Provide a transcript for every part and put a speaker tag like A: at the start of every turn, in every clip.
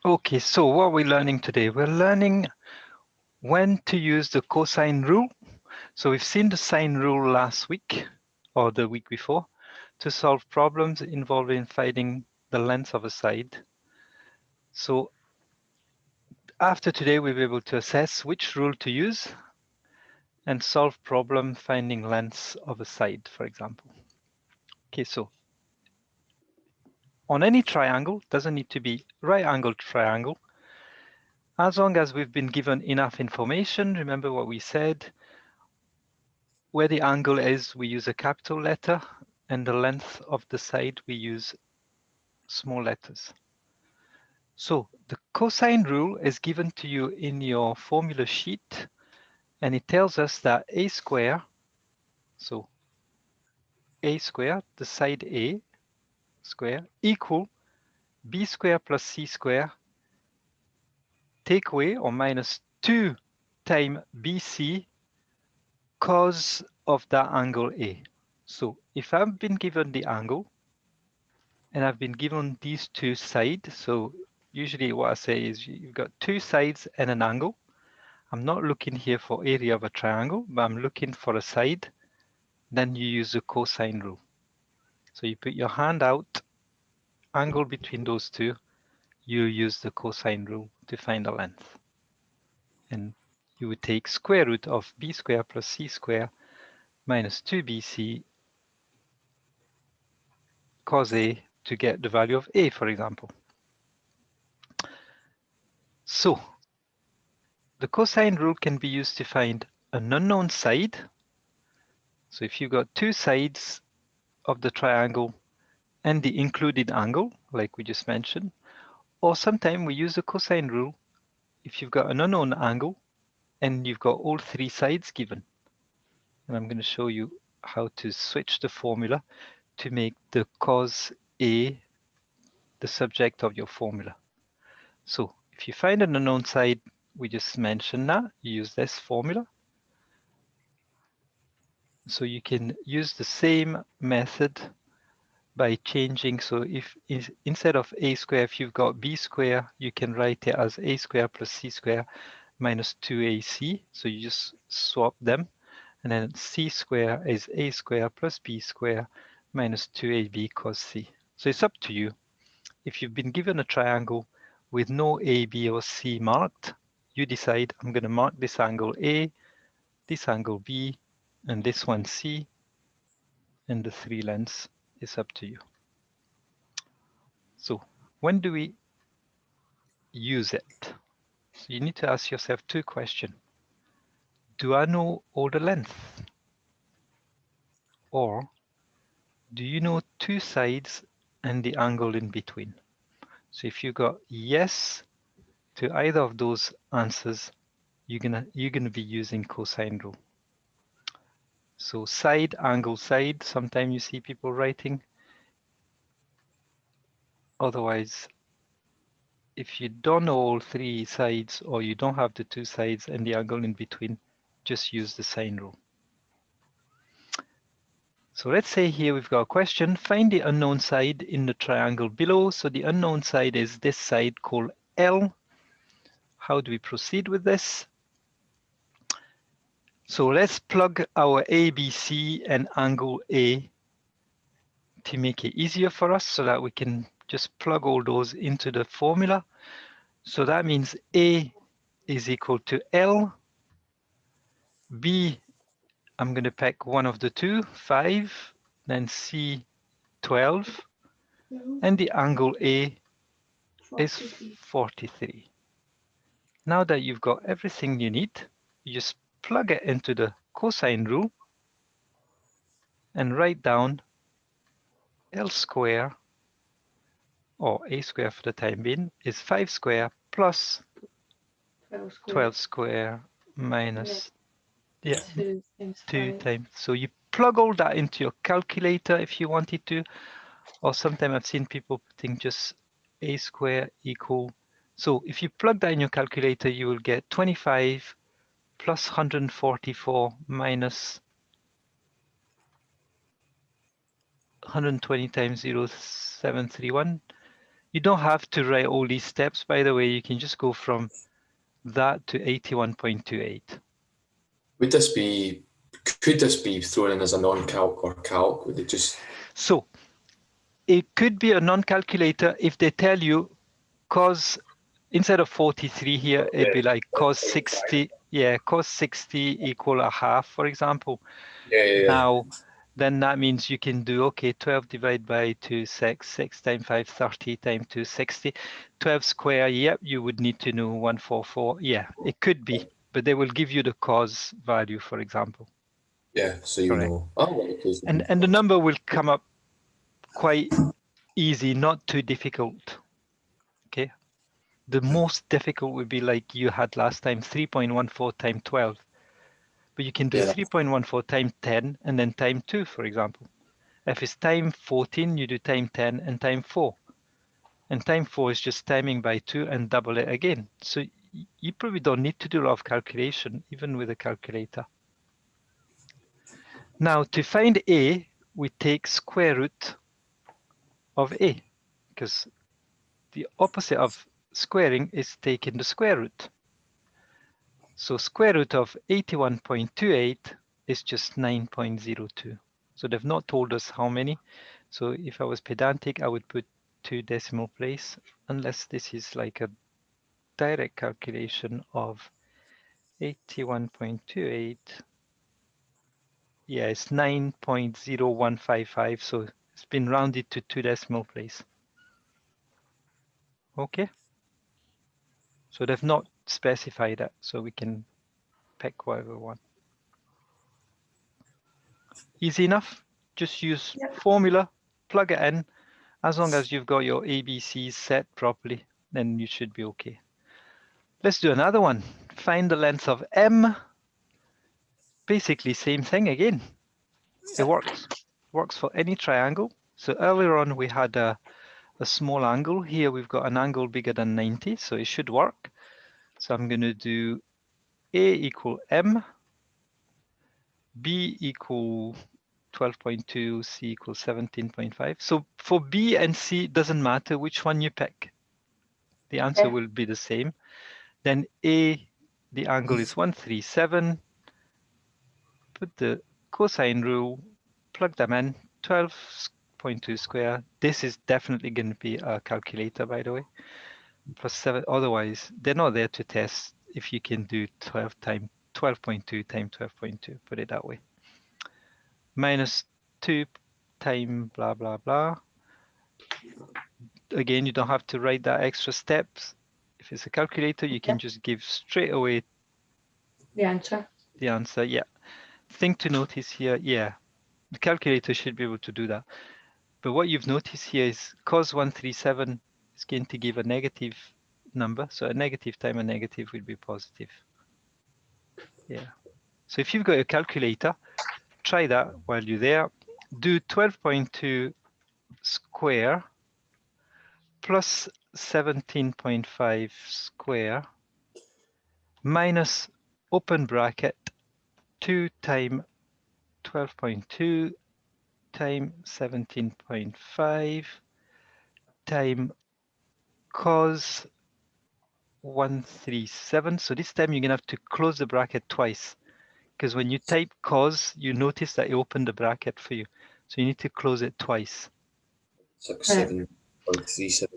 A: Okay, so what are we learning today? We're learning when to use the cosine rule. So we've seen the sine rule last week or the week before to solve problems involving finding the length of a side. So after today, we'll be able to assess which rule to use and solve problem finding lengths of a side, for example. Okay, so on any triangle, doesn't need to be right angled triangle, as long as we've been given enough information. Remember what we said, where the angle is, we use a capital letter, and the length of the side, we use small letters. So the cosine rule is given to you in your formula sheet, and it tells us that a square, so a square, the side A square, equal b square plus c square, take away or minus 2 times bc cos of that angle A. So if I've been given the angle and I've been given these two sides, so usually what I say is you've got two sides and an angle. I'm not looking here for area of a triangle, but I'm looking for a side. Then you use the cosine rule. So you put your hand out, angle between those two, you use the cosine rule to find the length. And you would take square root of b square plus c square minus 2bc cos A to get the value of A, for example. So the cosine rule can be used to find an unknown side. So if you've got two sides of the triangle and the included angle, like we just mentioned, or sometimes we use the cosine rule if you've got an unknown angle and you've got all three sides given. And I'm going to show you how to switch the formula to make the cos A the subject of your formula. So if you find an unknown side, we just mentioned that, you use this formula. So you can use the same method by changing. So if instead of a square, if you've got b square, you can write it as a square plus c square minus 2ac. So you just swap them. And then c square is a square plus b square minus 2ab cos c. So it's up to you. If you've been given a triangle with no a, b, or c marked, you decide, I'm going to mark this angle a, this angle b, and this one c, and the three lengths is up to you. So when do we use it? So you need to ask yourself two questions. Do I know all the length? Or do you know two sides and the angle in between? So if you got yes to either of those answers, you're gonna be using cosine rule. So side, angle, side, sometimes you see people writing. Otherwise, if you don't know all three sides or you don't have the two sides and the angle in between, just use the sine rule. So let's say here we've got a question, find the unknown side in the triangle below. So the unknown side is this side called L. How do we proceed with this? So let's plug our ABC and angle A to make it easier for us so that we can just plug all those into the formula. So that means A is equal to L, B, I'm going to pick one of the two, 5, then C, 12, and the angle A is 43. Now that you've got everything you need, you just plug it into the cosine rule and write down L square, or A square for the time being, is 5 square plus 12 square minus, yeah, 2 times. So you plug all that into your calculator if you wanted to, or sometimes I've seen people putting just A square equal. So if you plug that in your calculator, you will get 25 plus 144 minus 120 times 0.731 You don't have to write all these steps, by the way. You can just go from that to 81.28.
B: Would this be, could this be thrown in as a non-calc or calc? Would it just...
A: So it could be a non-calculator if they tell you cos, instead of 43 here, it'd be like cos 60. Yeah, cos 60 equal a half, for example.
B: Yeah.
A: Now, then that means you can do, okay, 12 divided by 2, 6 times 5, 30 times 2, 60. 12 square, yep, you would need to know 144. Yeah, it could be, but they will give you the cos value, for example.
B: Yeah, so you
A: Correct.
B: know. Oh, okay.
A: And the number will come up quite easy, not too difficult. Okay. The most difficult would be like you had last time, 3.14 times 12. But you can do
B: Yeah,
A: 3.14 times 10 and then time 2, for example. If it's time 14, you do time 10 and time 4. And time 4 is just timing by 2 and double it again. So you probably don't need to do a lot of calculation, even with a calculator. Now, to find A, we take square root of A, because the opposite of squaring is taking the square root. So square root of 81.28 is just 9.02. So they've not told us how many. So if I was pedantic, I would put 2 decimal place, unless this is like a direct calculation of 81.28. Yeah, it's 9.0155. So it's been rounded to 2 decimal place. Okay. So they've not specified that, so we can pick whatever one. Easy enough. Just use formula, plug it in. As long as you've got your ABCs set properly, then you should be okay. Let's do another one. Find the length of M. Basically, same thing again. It works for any triangle. So earlier on, we had a small angle. Here, we've got an angle bigger than 90, so it should work. So I'm going to do A equal M, B equal 12.2, C equals 17.5. So for B and C, it doesn't matter which one you pick. The answer will be the same. Then A, the angle is 137. Put the cosine rule, plug them in, 12.2 square. This is definitely going to be a calculator, by the way. Plus 7. Otherwise, they're not there to test if you can do 12.2 times 12.2. Put it that way. Minus 2 times blah, blah, blah. Again, you don't have to write that extra steps. If it's a calculator, you can just give straight away
C: The answer.
A: the answer. Yeah. Thing to notice here, yeah, the calculator should be able to do that. But what you've noticed here is cos 137 is going to give a negative number. So a negative times a negative will be positive. Yeah. So if you've got a calculator, try that while you're there. Do 12.2 square plus 17.5 square minus open bracket 2 times 12.2 times 17.5 times cos 137. So this time you're going to have to close the bracket twice, because when you type cos, you notice that it opened the bracket for you. So you need to close it twice.
B: 67.378.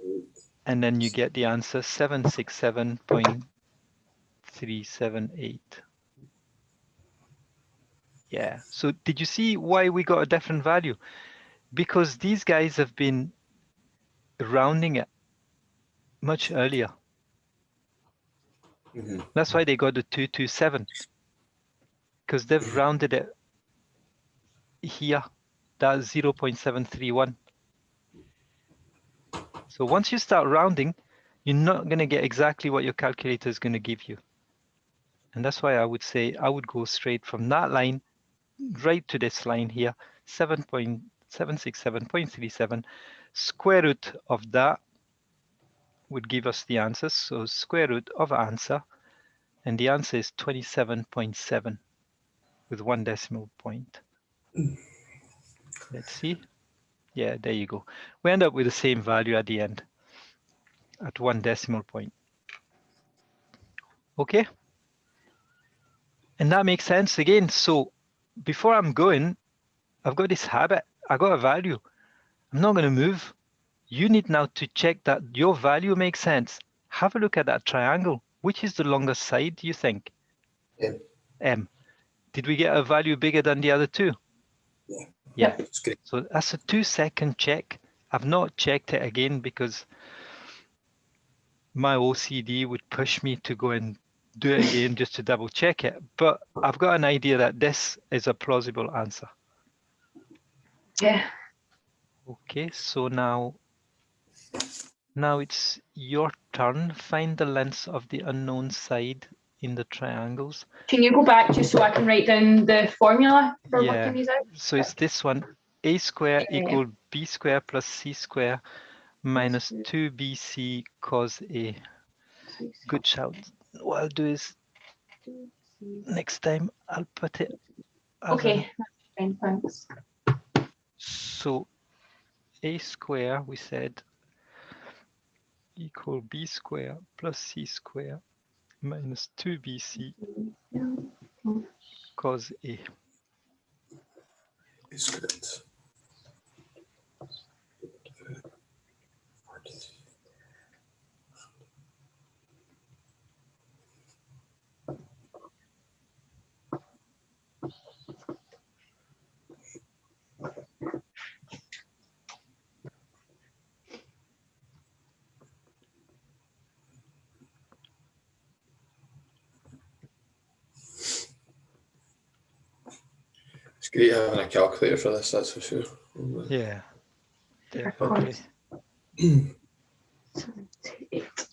A: And then you get the answer 767.378. Yeah. So did you see why we got a different value? Because these guys have been rounding it much earlier. That's why they got the 227, because they've rounded it here, that's 0.731. So once you start rounding, you're not going to get exactly what your calculator is going to give you. And that's why I would say I would go straight from that line right to this line here, 7.767.37. Square root of that would give us the answer. So square root of answer, and the answer is 27.7 with 1 decimal point. Let's see. Yeah, there you go. We end up with the same value at the end. at 1 decimal point. Okay? And that makes sense again. So before I'm going, I've got this habit. I got a value. I'm not going to move. You need now to check that your value makes sense. Have a look at that triangle. Which is the longest side, do you think?
B: M.
A: M. Did we get a value bigger than the other two?
B: Yeah.
A: Yeah.
B: It's great.
A: So that's a 2-second check. I've not checked it again because my OCD would push me to go and do it again just to double check it. But I've got an idea that this is a plausible answer.
C: Yeah.
A: Okay, so now it's your turn. Find the lengths of the unknown side in the triangles.
C: Can you go back just so I can write down the formula for
A: Yeah.
C: working these out?
A: So it's this one. A square
C: Yeah.
A: equal B square plus C square minus 2BC cos A. Good shout. What I'll do is next time I'll put it as
C: Okay, fine, thanks.
A: so A square, we said, equal B square plus C square minus 2BC cos A.
B: It's good. It's great having a calculator for this, that's for sure.
A: Yeah, definitely.
C: 78.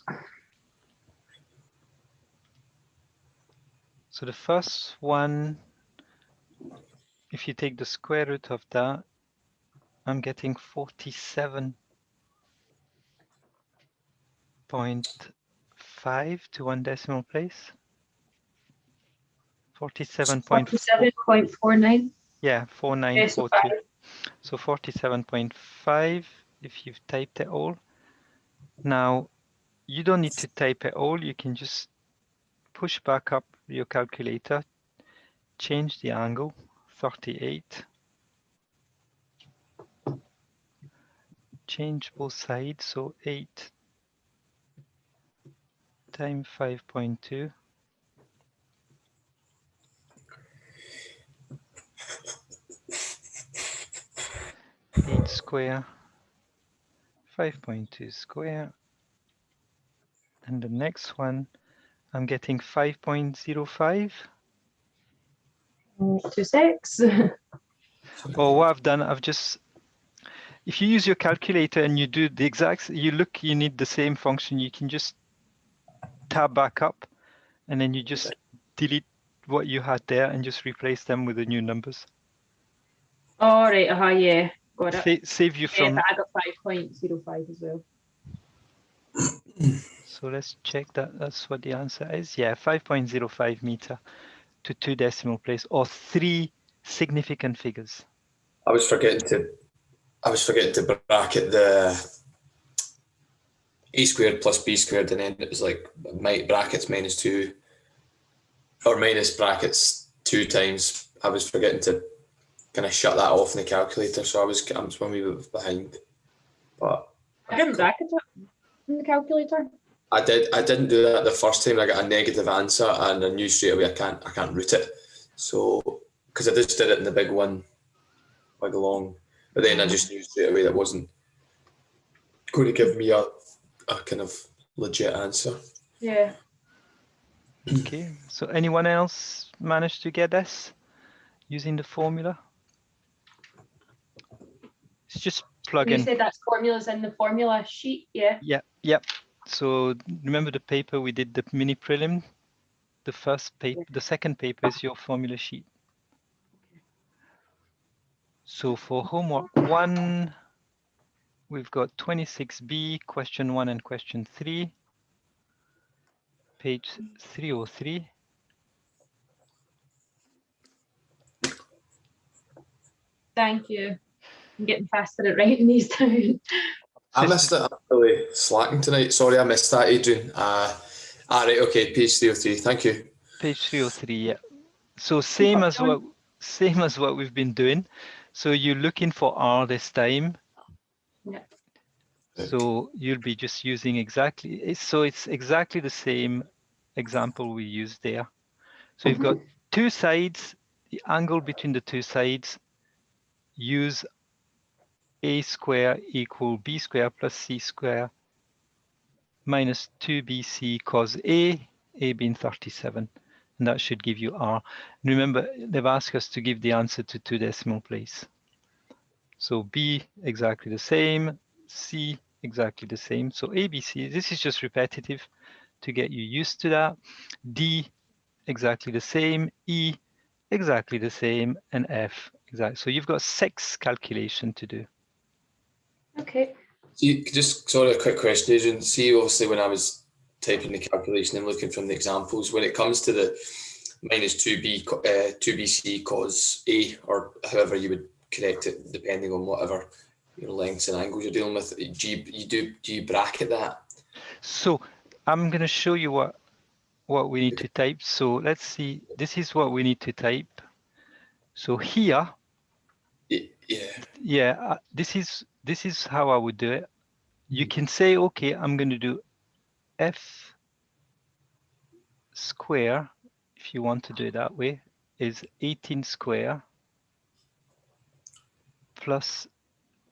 A: So the first one, if you take the square root of that, I'm getting 47.5 to 1 decimal place. 47.4.
C: 47.49.
A: Yeah, 4942. So 47.5 if you've typed it all. Now, you don't need to type it all. You can just push back up your calculator, change the angle, 38. Change both sides, so 8 times 5.2. 8 square, 5.2 square. And the next one, I'm getting 5.05.
C: 26.
A: Or what I've done, if you use your calculator and you do the exact, you need the same function, you can just tab back up and then you just delete what you had there and just replace them with the new numbers.
C: All right, yeah, got it.
A: Save you from.
C: Yeah, but I got 5.05 as well.
A: So let's check that. That's what the answer is. Yeah, 5.05 meter to 2 decimal place, or 3 significant figures.
B: I was forgetting to bracket the A squared plus B squared, and then it was like brackets minus 2 or minus brackets 2 times. I was forgetting to kind of shut that off in the calculator, so I was one wee bit behind. But
C: I didn't bracket it in the calculator.
B: I didn't do that the first time. I got a negative answer, and I knew straight away I can't root it. So because I just did it in the big one, big long, but then I just knew straight away that wasn't going to give me a kind of legit answer.
C: Yeah.
A: Okay, so anyone else managed to get this using the formula? It's just plug in.
C: You said that's formulas in the formula sheet, yeah?
A: Yep. So remember the paper we did, the mini prelim? The first paper, the second paper is your formula sheet. So for homework 1, we've got 26B, question 1 and question 3, page 303.
C: Thank you. I'm getting faster at writing these down.
B: I missed it. I'm really slacking tonight. Sorry, I missed that, Adrian. Right, okay, page 303. Thank you.
A: Page 303, yeah. So same as what we've been doing. So you're looking for R this time.
C: Yeah.
A: So you'll be just using so it's exactly the same example we used there. So you've got two sides, the angle between the two sides, use a square equal b square plus c square minus 2bc cos a being 37. And that should give you R. And remember, they've asked us to give the answer to 2 decimal place. So B exactly the same, C exactly the same. So ABC, this is just repetitive to get you used to that. D exactly the same, E exactly the same, and F exactly. So you've got 6 calculation to do.
C: Okay.
B: See, just sorry, a quick question, Adrian. See, obviously, when I was typing the calculation and looking from the examples, when it comes to the minus 2bc cos A, or however you would correct it, depending on whatever your lengths and angles you're dealing with, do you bracket that?
A: So I'm going to show you what we need to type. So let's see, this is what we need to type. So here,
B: Yeah,
A: this is how I would do it. You can say, okay, I'm going to do F square, if you want to do it that way, is 18 square plus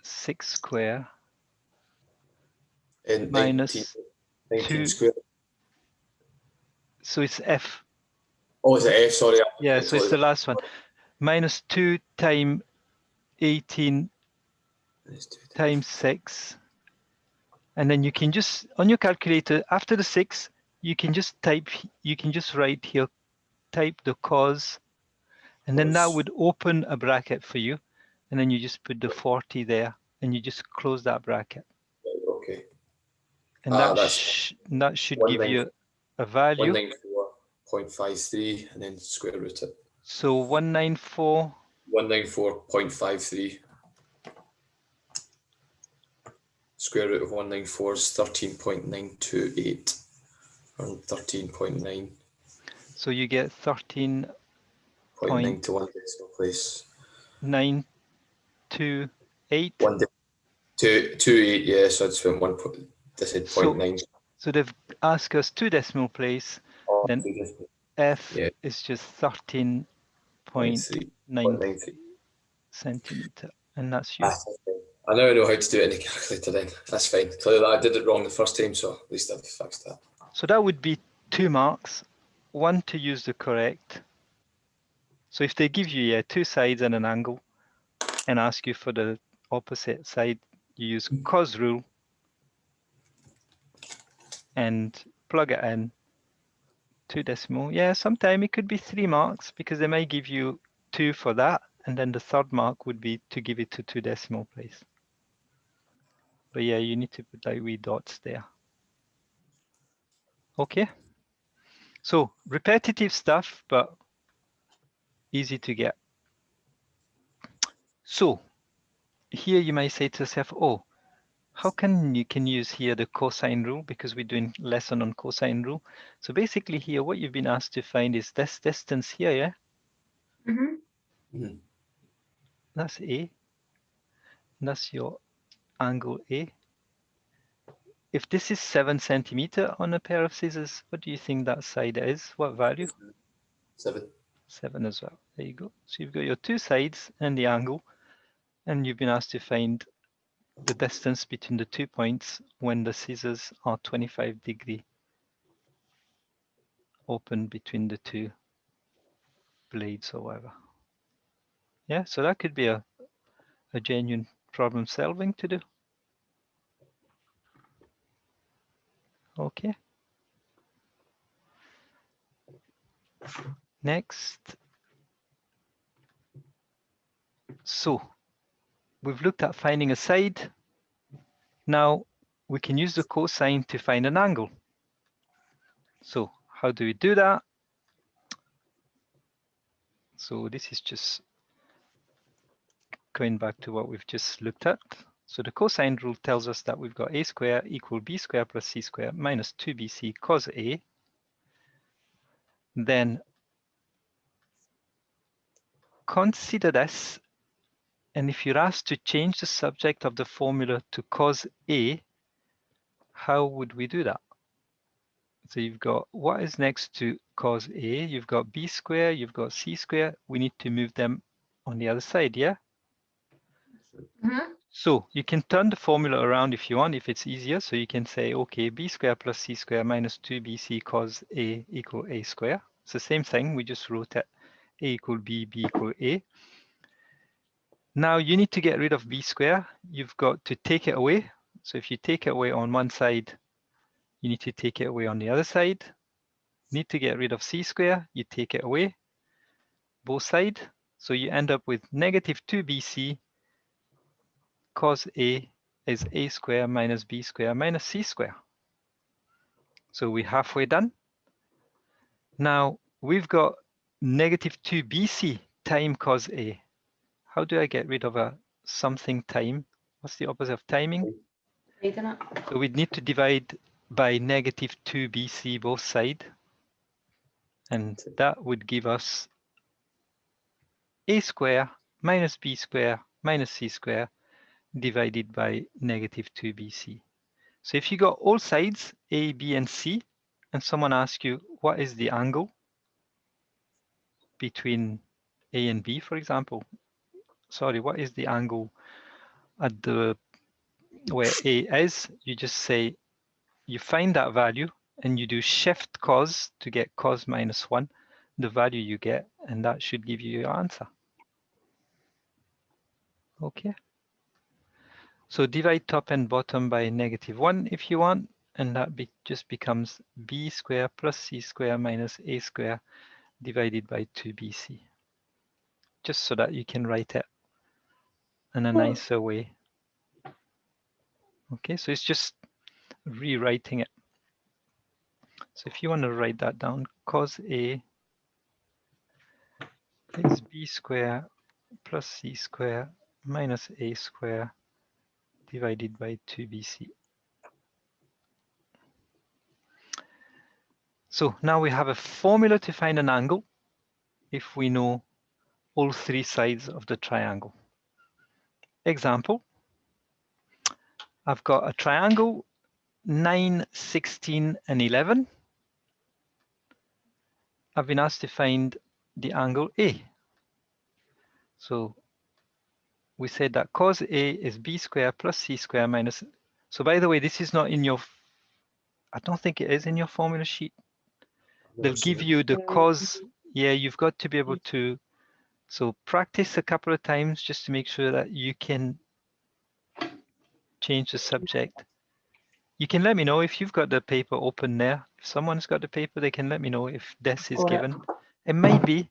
A: 6 square
B: and
A: minus
B: 19
A: 2.
B: square.
A: So it's F.
B: Oh, is it F? Sorry.
A: Yeah, so it's the last one. Minus 2 times 18 times 6. And then you can just, on your calculator, after the 6, you can just write here, type the cos, and then that would open a bracket for you. And then you just put the 40 there, and you just close that bracket.
B: Okay.
A: And that should give you a value.
B: 194.53 and then square root it.
A: So 194.
B: 194.53. Square root of 194 is 13.928 and 13.9.
A: So you get 13.928,
B: 0.9 to 1 decimal place. 228, yeah, so it's from 1. They said 0.9.
A: So they've asked us 2 decimal place, then F is just 13.93 centimeter, and that's you.
B: I now know how to do it in the calculator then. That's fine. Clearly I did it wrong the first time, so at least I've fixed that.
A: So that would be 2 marks, 1 to use the correct. So if they give you 2 sides and an angle and ask you for the opposite side, you use CosRule and plug it in. 2 decimal. Yeah, sometime it could be 3 marks because they might give you 2 for that, and then the third mark would be to give it to 2 decimal place. But yeah, you need to put like wee dots there. Okay. So repetitive stuff, but easy to get. So here you might say to yourself, oh, how can you use here the cosine rule, because we're doing lesson on cosine rule. So basically here, what you've been asked to find is this distance here, yeah? That's A. And that's your angle A. If this is 7 centimeter on a pair of scissors, what do you think that side is? What value?
B: 7.
A: 7 as well. There you go. So you've got your 2 sides and the angle, and you've been asked to find the distance between the 2 points when the scissors are 25-degree open between the 2 blades or whatever. Yeah, so that could be a genuine problem solving to do. Okay. Next. So we've looked at finding a side. Now we can use the cosine to find an angle. So how do we do that? So this is just going back to what we've just looked at. So the cosine rule tells us that we've got a square equal b square plus c square minus 2bc cos a. Then consider this, and if you're asked to change the subject of the formula to cos a, how would we do that? So you've got what is next to cos a, you've got b square, you've got c square. We need to move them on the other side, yeah?
C: Mm-hmm.
A: So you can turn the formula around if you want, if it's easier. So you can say, okay, b square plus c square minus 2bc cos a equal a square. It's the same thing, we just wrote it a equal b, b equal a. Now you need to get rid of b square. You've got to take it away. So if you take it away on one side, you need to take it away on the other side. Need to get rid of c square, you take it away, both sides. So you end up with negative 2bc cos a is a square minus b square minus c square. So we're halfway done. Now we've got negative 2bc time cos a. How do I get rid of a something time? What's the opposite of timing? So we'd need to divide by negative 2bc both sides. And that would give us a square minus b square minus c square divided by negative 2bc. So if you got all sides, a, b, and c, and someone asks you, what is the angle between a and b, for example? Sorry, what is the angle at the where a is? You just say, you find that value, and you do shift cos to get cos minus 1, the value you get, and that should give you your answer. Okay. So divide top and bottom by negative 1 if you want, and that just becomes b square plus c square minus a square divided by 2bc. Just so that you can write it in a nicer way. Okay, so it's just rewriting it. So if you want to write that down, cos a is b square plus c square minus a square divided by 2bc. So now we have a formula to find an angle if we know all three sides of the triangle. Example, I've got a triangle 9, 16, and 11. I've been asked to find the angle A. So we said that cos A is b square plus c square minus. So by the way, this is not in your, I don't think it is in your formula sheet. They'll give you the cos. Yeah, you've got to be able to, so practice a couple of times just to make sure that you can change the subject. You can let me know if you've got the paper open there. If someone's got the paper, they can let me know if this is given. It might be,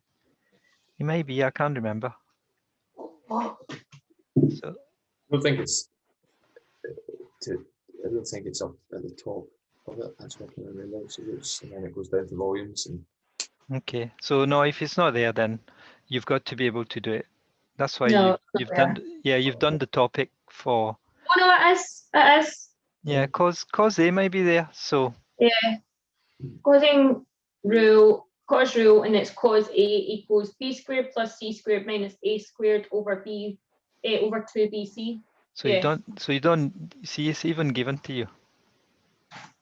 A: I can't remember. So
B: I don't think it's I don't think it's up at the top of it. That's what I can remember. So it's, and then it goes down to volumes and.
A: okay, so no, if it's not there, then you've got to be able to do it. That's why
C: No,
A: you've done, yeah, you've done the topic for.
C: Oh no, it is. It is.
A: Yeah, cause they might be there. So
C: Yeah. Cosine rule, cos rule, and it's cos A equals b squared plus c squared minus a squared over b over 2bc.
A: so
C: Yeah.
A: you don't see it's even given to you.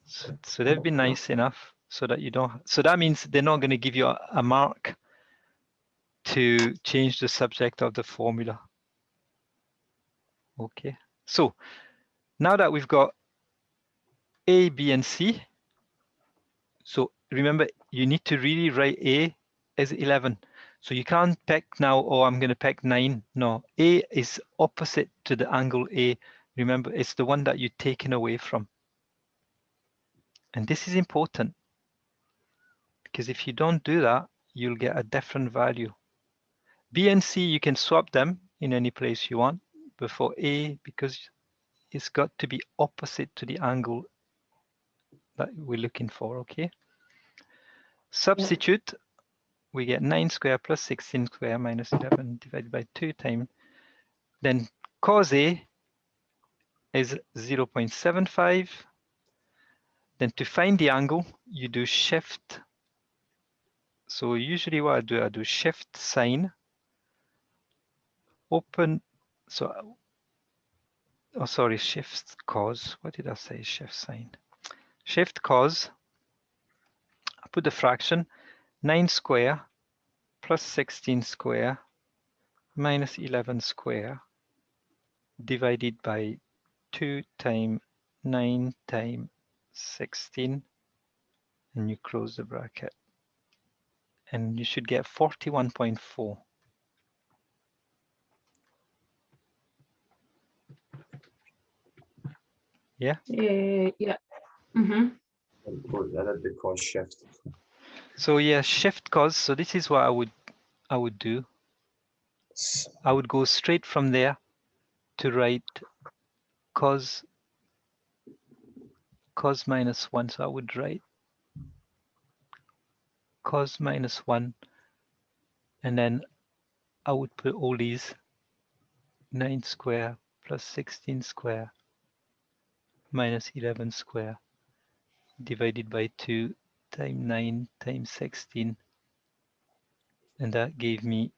A: So they've been nice enough so that you don't. So that means they're not going to give you a mark to change the subject of the formula. Okay, so now that we've got A, B, and C, so remember, you need to really write A as 11. So you can't pick now, oh, I'm going to pick 9. No, A is opposite to the angle A. Remember, it's the one that you're taken away from. And this is important because if you don't do that, you'll get a different value. B and C, you can swap them in any place you want, but for A, because it's got to be opposite to the angle that we're looking for, okay? Substitute, we get 9 square plus 16 square minus 11 divided by 2 times. Then cos A is 0.75. Then to find the angle, you do shift. So usually what I do shift sine, open, so, oh sorry, shift cos. What did I say? Shift sine. Shift cos, I put the fraction, 9 square plus 16 square minus 11 square divided by 2 times 9 times 16, and you close the bracket. And you should get 41.4. Yeah.
C: Yeah. Mm-hmm.
B: I did the cos shift.
A: So yeah, shift cos. So this is what I would do. I would go straight from there to write cos minus 1. So I would write cos minus 1, and then I would put all these 9 square plus 16 square minus 11 square divided by 2 times 9 times 16, and that gave me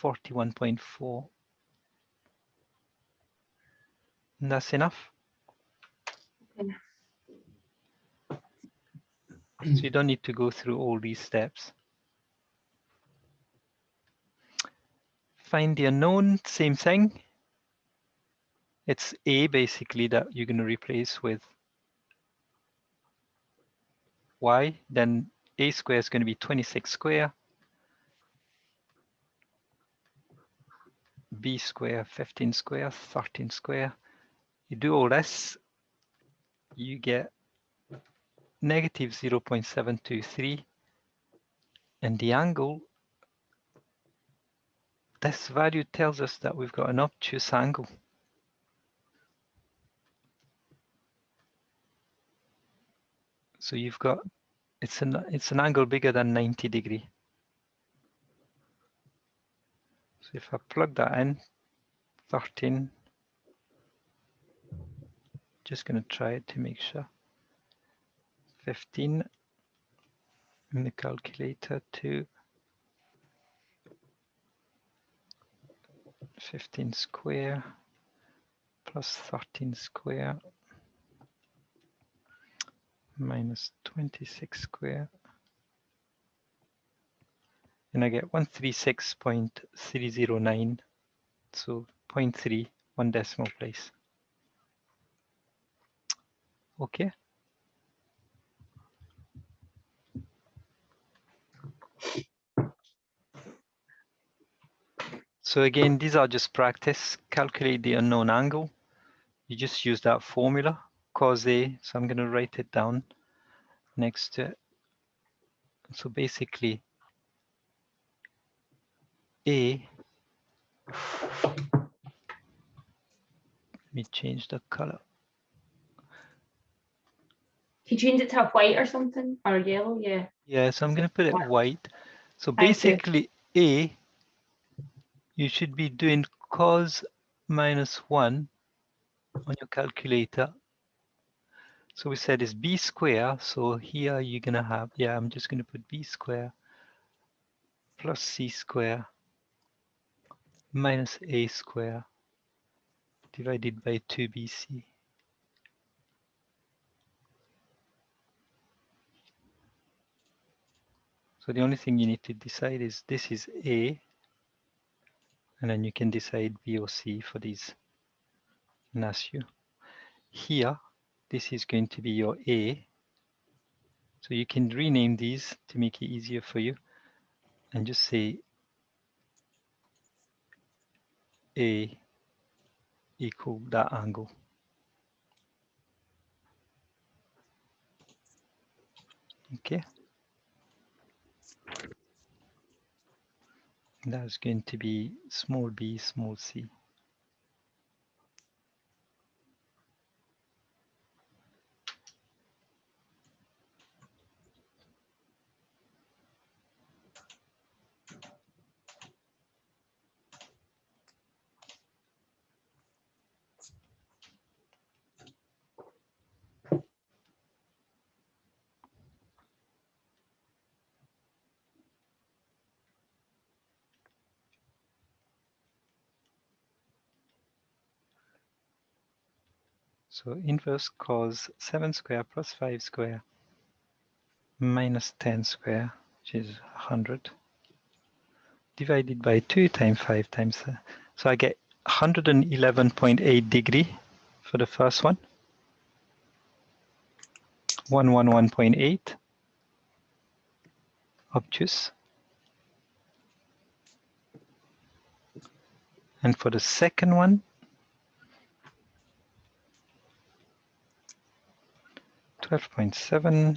A: 41.4. And that's enough.
C: Okay.
A: So you don't need to go through all these steps. Find the unknown, same thing. It's a basically that you're going to replace with y. Then a square is going to be 26 square, b square 15 square, 13 square. You do all this, you get negative 0.723, and the angle, this value tells us that we've got an obtuse angle. So you've got, it's an angle bigger than 90 degree. So if I plug that in, 13, just going to try it to make sure. 15 in the calculator to 15 square plus 13 square minus 26 square, and I get 136.309, so 0.3, 1 decimal place. Okay. So again, these are just practice. Calculate the unknown angle. You just use that formula, cos A. So I'm going to write it down next to it. So basically, A, let me change the color.
C: Can you change it to a white or something? Or yellow? Yeah.
A: Yeah, so I'm going to put it white. So
C: Thank you.
A: basically, A, you should be doing cos minus 1 on your calculator. So we said it's b square. So here you're going to have, yeah, I'm just going to put b square plus c square minus a square divided by 2bc. So the only thing you need to decide is this is A, and then you can decide B or C for these. And ask you. Here, this is going to be your A. So you can rename these to make it easier for you and just say A equal that angle. Okay. That's going to be small b, small c. So inverse cos 7 square plus 5 square minus 10 square, which is 100, divided by 2 times 5 times. So I get 111.8 degree for the first one, 111.8 obtuse. And for the second one, 12.7,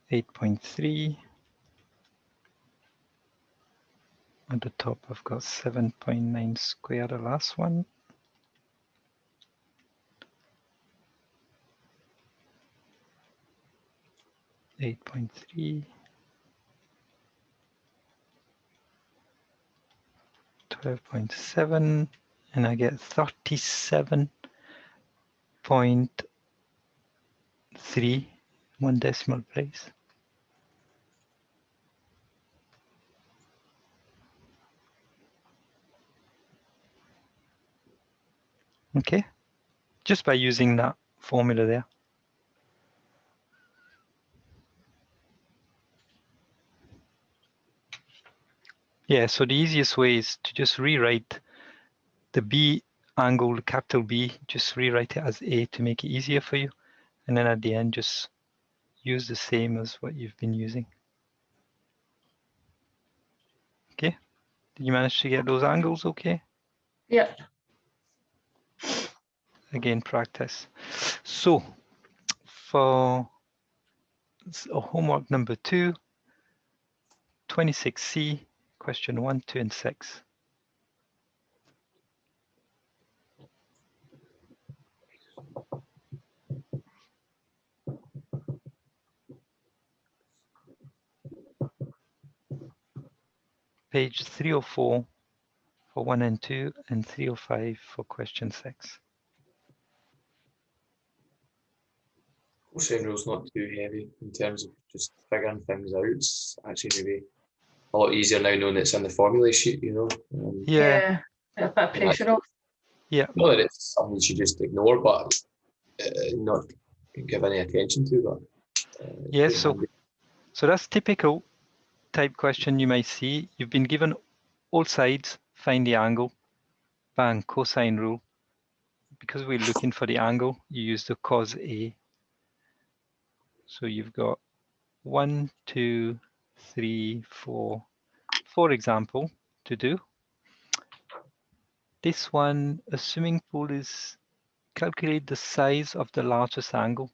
A: 8.3. At the top, I've got 7.9 square, the last one. 8.3, 12.7, and I get 37.3, 1 decimal place. Okay, just by using that formula there. Yeah, so the easiest way is to just rewrite the B angle, capital B, just rewrite it as A to make it easier for you. And then at the end, just use the same as what you've been using. Okay, did you manage to get those angles okay?
C: Yep.
A: Again, practice. So for homework number 2, 26C, question 1, 2, and 6. Page 304 for 1 and 2, and 305 for question 6.
B: Cosine rule's not too heavy in terms of just figuring things out. It's actually maybe a lot easier now knowing it's in the formula sheet, you know.
A: Yeah,
C: A bit of pressure off.
A: yeah.
B: Not that it's something you should just ignore, but not give any attention to. But
A: Yeah,
B: it's
A: so that's typical type question you might see. You've been given all sides, find the angle, bang, cosine rule. Because we're looking for the angle, you use the cos A. So you've got 1, 2, 3, 4, 4 example to do. This one, a swimming pool is calculate the size of the largest angle.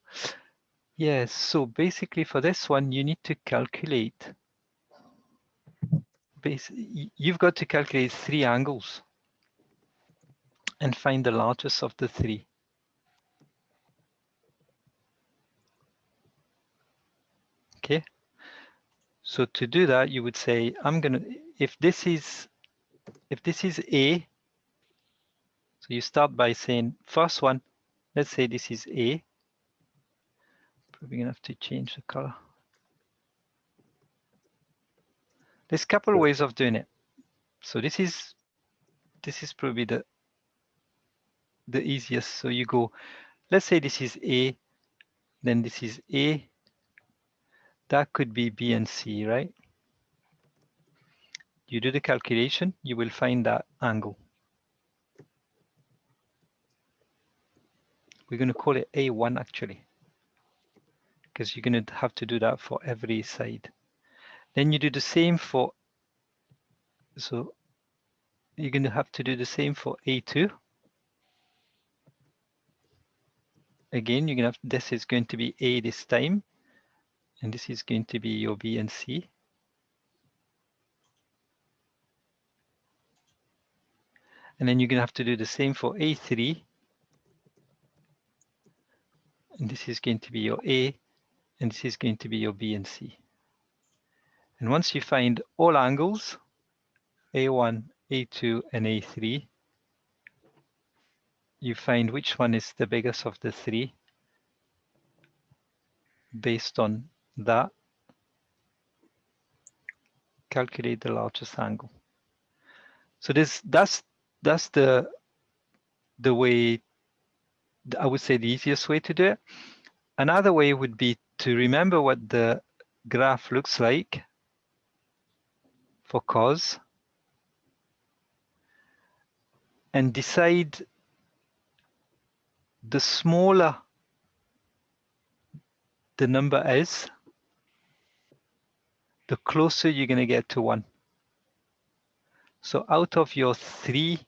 A: Yes, so basically for this one, you need to calculate. You've got to calculate 3 angles and find the largest of the 3. Okay. So to do that, you would say, if this is A, so you start by saying, first one, let's say this is A. Probably gonna have to change the color. There's a couple of ways of doing it. So this is probably the easiest. So you go, let's say this is A, then this is A. That could be B and C, right? You do the calculation, you will find that angle. We're going to call it A1 actually, because you're going to have to do that for every side. Then you do the same for, so you're going to have to do the same for A2. Again, you're going to have, this is going to be A this time, and this is going to be your B and C. And then you're going to have to do the same for A3. And this is going to be your A, and this is going to be your B and C. And once you find all angles, A1, A2, and A3, you find which one is the biggest of the 3 based on that. Calculate the largest angle. So that's the way I would say the easiest way to do it. Another way would be to remember what the graph looks like for cos and decide the smaller the number is, the closer you're going to get to 1. So out of your 3,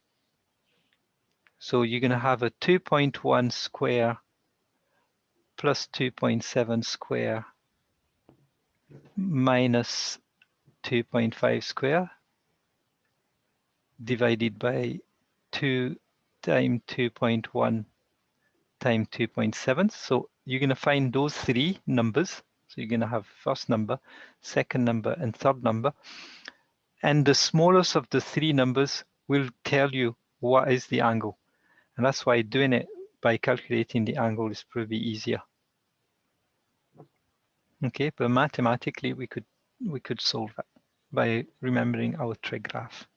A: so you're going to have a 2.1 square plus 2.7 square minus 2.5 square divided by 2 times 2.1 times 2.7. So you're going to find those 3 numbers. So you're going to have first number, second number, and third number. And the smallest of the 3 numbers will tell you what is the angle. And that's why doing it by calculating the angle is probably easier. Okay, but mathematically we could solve that by remembering our trig graph.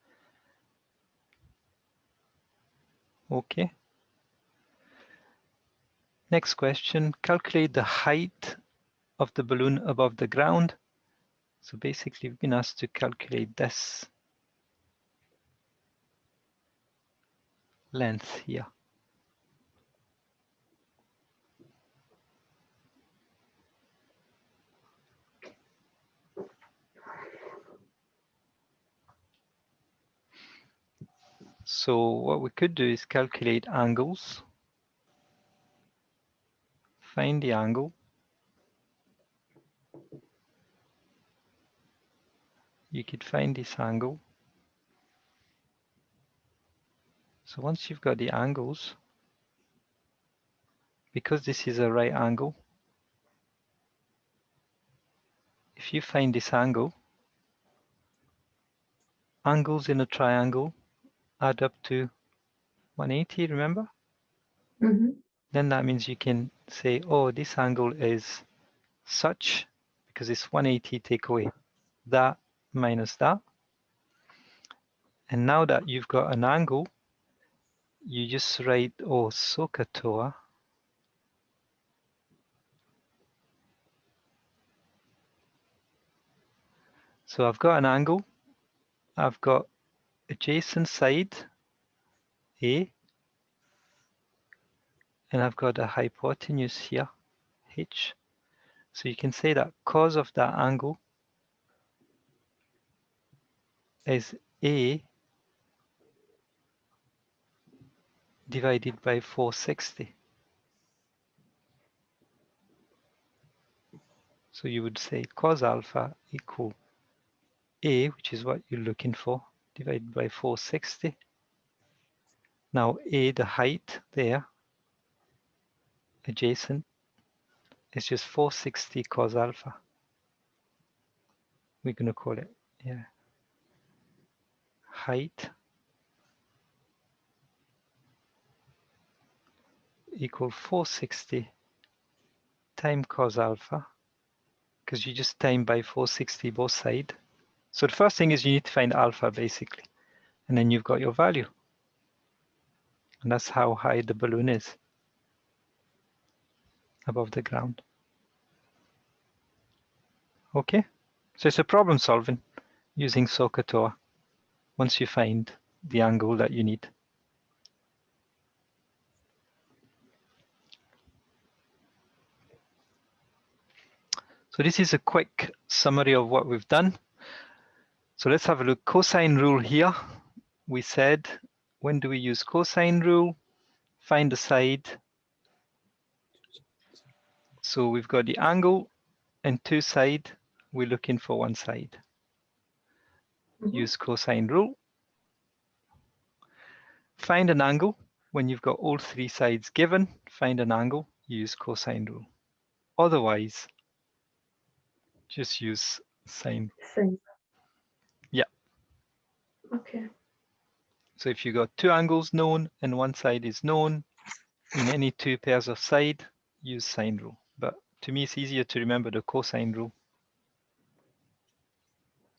A: Okay. Next question, calculate the height of the balloon above the ground. So basically we've been asked to calculate this length here. So what we could do is calculate angles, find the angle. You could find this angle. So once you've got the angles, because this is a right angle, if you find this angle, angles in a triangle add up to 180, remember?
C: Mm-hmm.
A: Then that means you can say, oh, this angle is such, because it's 180 take away that minus that. And now that you've got an angle, you just write, oh, SOHCAHTOA So I've got an angle, I've got adjacent side A, and I've got a hypotenuse here, H. So you can say that cos of that angle is A divided by 460. So you would say cos alpha equal A, which is what you're looking for, divided by 460. Now A, the height there, adjacent, is just 460 cos alpha. We're going to call it, yeah, height equal 460 times cos alpha, because you just time by 460 both sides. So the first thing is you need to find alpha basically, and then you've got your value. And that's how high the balloon is above the ground. Okay, so it's a problem solving using SOHCAHTOA once you find the angle that you need. So this is a quick summary of what we've done. So let's have a look. Cosine rule here. We said, when do we use cosine rule? Find the side. So we've got the angle and 2 sides. We're looking for 1 side.
C: Mm-hmm.
A: Use cosine rule. Find an angle. When you've got all 3 sides given, find an angle, use cosine rule. Otherwise, just use sine.
C: Sine.
A: Yeah.
C: Okay.
A: So if you got 2 angles known and 1 side is known, in any 2 pairs of side, use sine rule. But to me, it's easier to remember the cosine rule.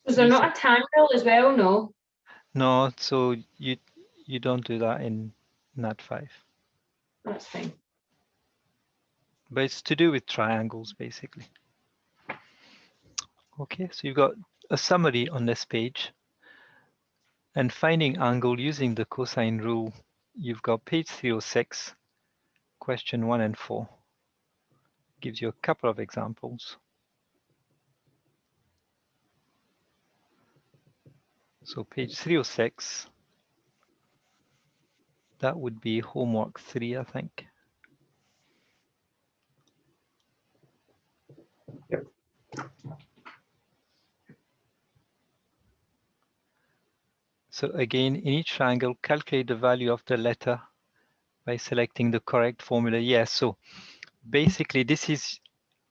C: Is there not a tan rule as well? No.
A: No, so you don't do that in Nat 5.
C: That's fine.
A: but it's to do with triangles basically. Okay, so you've got a summary on this page. And finding angle using the cosine rule, you've got page 306, question 1 and 4. Gives you a couple of examples. So page 306, that would be homework 3, I think.
B: Yep.
A: So again, in each triangle, calculate the value of the letter by selecting the correct formula. Yes, so basically this is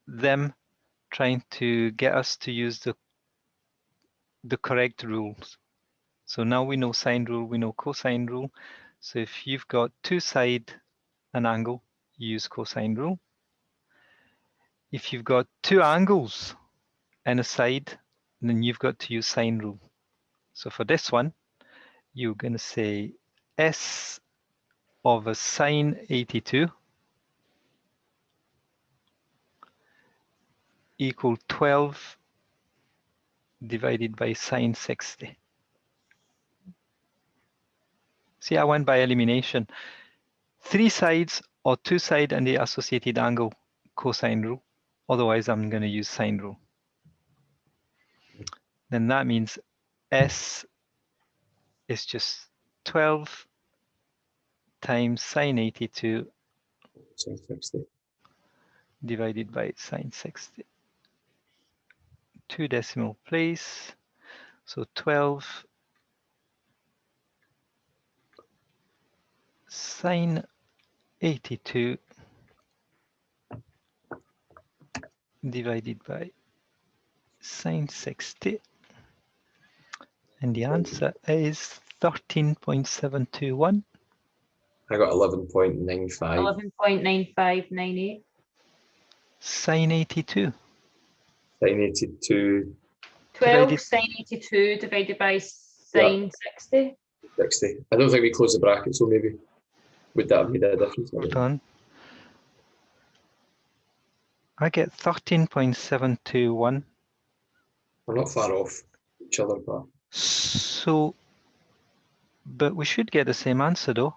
A: them trying to get us to use the correct rules. So now we know sine rule, we know cosine rule. So if you've got two sides an angle, you use cosine rule. If you've got two angles and a side, then you've got to use sine rule. So for this one, you're going to say S over sine 82 equal 12 divided by sine 60. See, I went by elimination. Three sides or two sides and the associated angle, cosine rule. Otherwise, I'm going to use sine rule. Then that means S is just 12 times sine 82
B: Sine 60.
A: divided by sine 60. 2 decimal place. So 12 sine 82 divided by sine 60. And the answer is 13.721.
B: I got 11.95.
C: 11.9598.
A: Sine 82.
B: Sine 82.
C: 12
A: Divided-
C: sine 82 divided by sine 60.
B: 60. I don't think we closed the bracket, so maybe would that have made a difference?
A: Hold on. I get 13.721.
B: We're not far off each other, but
A: So, but we should get the same answer though.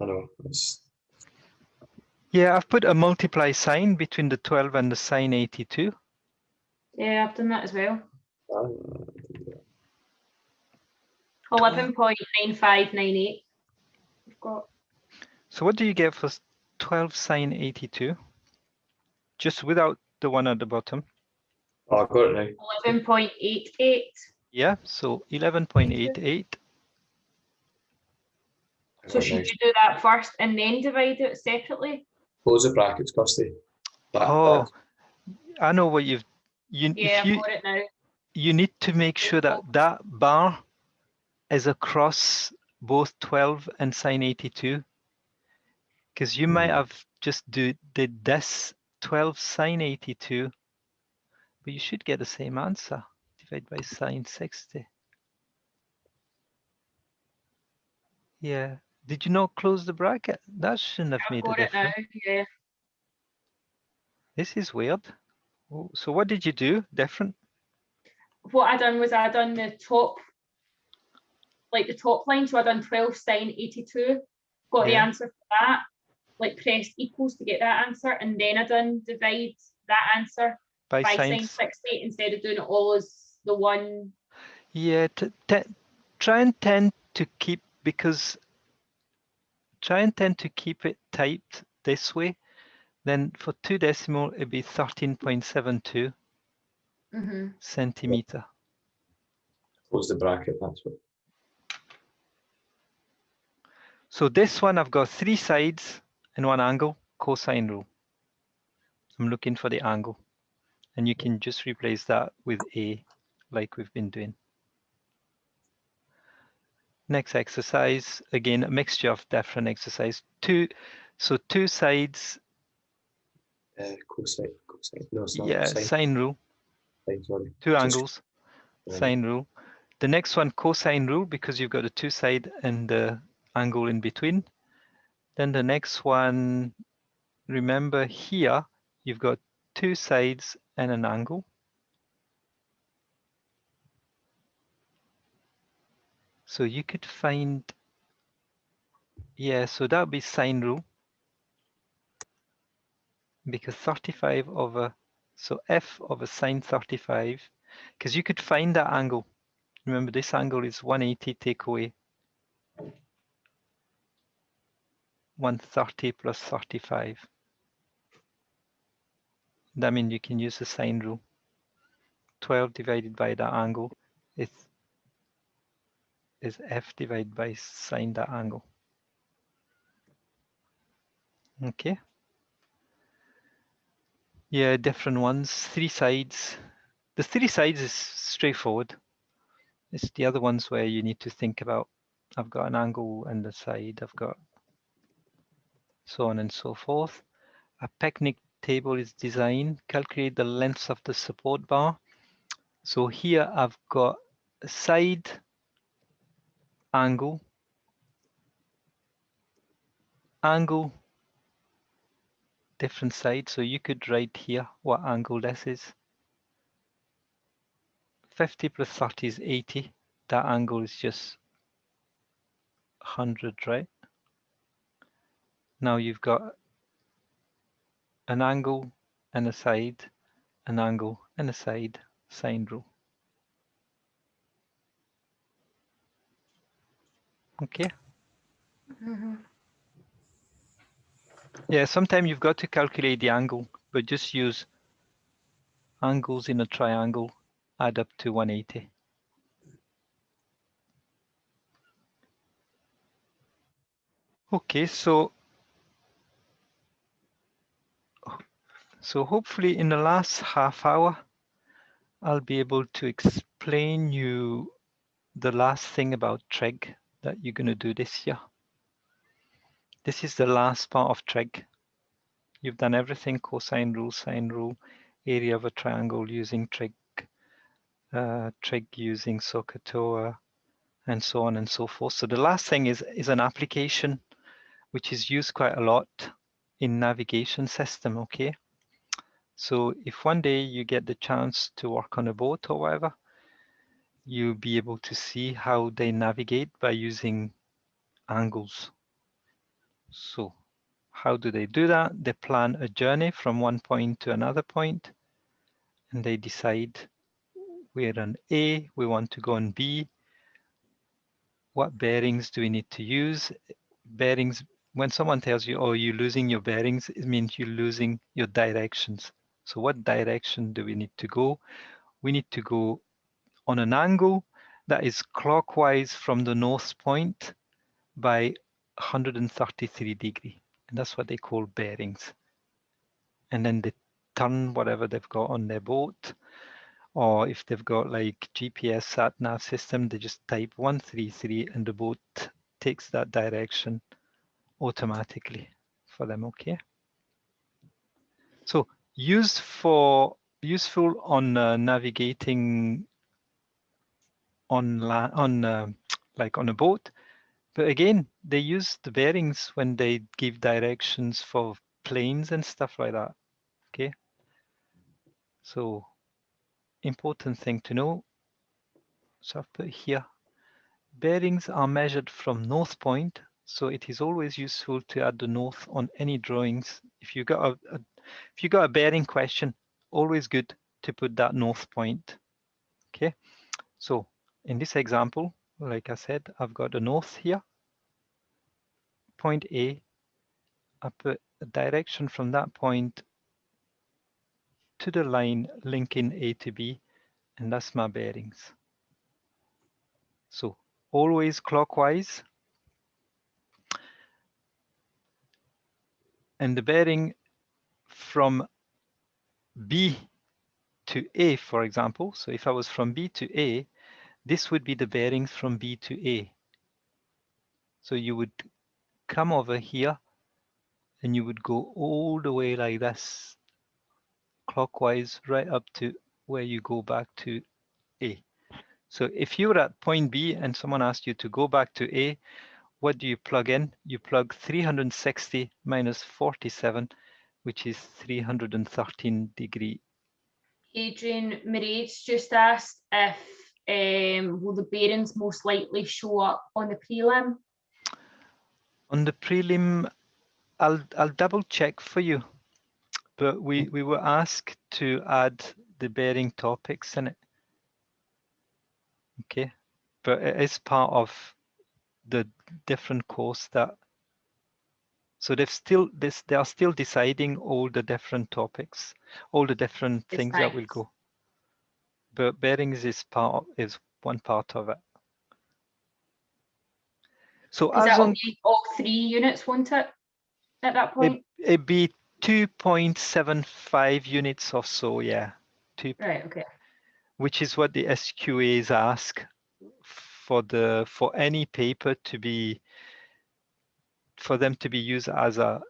B: I know it's
A: Yeah, I've put a multiply sign between the 12 and the sine 82.
C: Yeah, I've done that as well.
B: uh,
C: 11.9598. We've got
A: So what do you get for 12 sine 82? Just without the one at the bottom.
B: oh, I got it now.
C: 11.88.
A: Yeah, so 11.88.
B: I
C: So
B: got it
C: should
B: now.
C: you do that first and then divide it separately?
B: Close the brackets, Kirsty.
A: Oh, I know what you've.
C: Yeah,
A: If
C: I've got it now.
A: you need to make sure that that bar is across both 12 and sine 82, because you might have just did this 12 sine 82, but you should get the same answer. Divide by sine 60. Yeah. Did you not close the bracket? That shouldn't have
C: I've
A: made a
C: got it now.
A: difference.
C: Yeah.
A: This is weird. Oh, so what did you do different?
C: What I done was I done the top, like the top line. So I done 12 sine 82. Got the
A: Yeah.
C: answer for that. Like pressed equals to get that answer, and then I done divide that answer
A: By
C: by
A: sine.
C: sine 60 instead of doing it all as the one.
A: Yeah. Try and tend to keep it typed this way. Then for 2 decimal, it'd be 13.72 centimeter.
B: Close the bracket, that's what.
A: So this one, I've got 3 sides and 1 angle, cosine rule. I'm looking for the angle. And you can just replace that with A, like we've been doing. Next exercise, again, a mixture of different exercise. Two sides.
B: Cosine. No, it's not.
A: Yeah, sine rule.
B: Sine, sorry.
A: 2 angles,
B: Yeah.
A: sine rule. The next one, cosine rule, because you've got the 2 side and the angle in between. Then the next one, remember here, you've got two sides and an angle. So you could find, yeah, so that would be sine rule. Because 35 over, so f over sine 35, because you could find that angle. Remember, this angle is 180 take away 130 plus 35. That means you can use the sine rule. 12 divided by that angle is f divided by sine that angle. Okay. Yeah, different ones, three sides. The three sides is straightforward. It's the other ones where you need to think about, I've got an angle and the side, I've got so on and so forth. A picnic table is designed, calculate the length of the support bar. So here I've got a side angle, different side. So you could write here what angle this is. 50 plus 30 is 80. That angle is just 100, right? Now you've got an angle and a side, an angle and a side, sine rule. Okay. Yeah, sometimes you've got to calculate the angle, but just use angles in a triangle add up to 180. Okay, so hopefully in the last half hour, I'll be able to explain you the last thing about trig that you're going to do this year. This is the last part of trig. You've done everything, cosine rule, sine rule, area of a triangle using trig, trig using SOHCAHTOA, and so on and so forth. So the last thing is an application which is used quite a lot in navigation system, okay? So if one day you get the chance to work on a boat or whatever, you'll be able to see how they navigate by using angles. So how do they do that? They plan a journey from one point to another point, and they decide we're on A, we want to go on B. What bearings do we need to use? Bearings, when someone tells you, oh, you're losing your bearings, it means you're losing your directions. So what direction do we need to go? We need to go on an angle that is clockwise from the north point by 133 degree. And that's what they call bearings. And then they turn whatever they've got on their boat, or if they've got like GPS sat nav system, they just type 133 and the boat takes that direction automatically for them, okay? So useful on navigating on like on a boat, but again, they use the bearings when they give directions for planes and stuff like that, okay? So important thing to know. So I've put here, bearings are measured from north point, so it is always useful to add the north on any drawings. If you got a bearing question, always good to put that north point. Okay, so in this example, like I said, I've got the north here, point A. I put a direction from that point to the line linking A to B, and that's my bearings. So always clockwise. And the bearing from B to A, for example, so if I was from B to A, this would be the bearings from B to A. So you would come over here and you would go all the way like this, clockwise, right up to where you go back to A. So if you were at point B and someone asked you to go back to A, what do you plug in? You plug 360 minus 47, which is 313 degree.
C: Adrian Maraid's just asked if will the bearings most likely show up on the prelim?
A: On the prelim, I'll double check for you, but we were asked to add the bearing topics in it. Okay, but it is part of the different course that. So they are still deciding all the different topics, all the different things that will go. But bearings is one part of it. So
C: as that'll be all 3 units, won't it? At that point,
A: it'd be 2.75 units or so, yeah.
C: Right. Okay.
A: Which is what the SQAs ask for any paper to be for them to be used as a,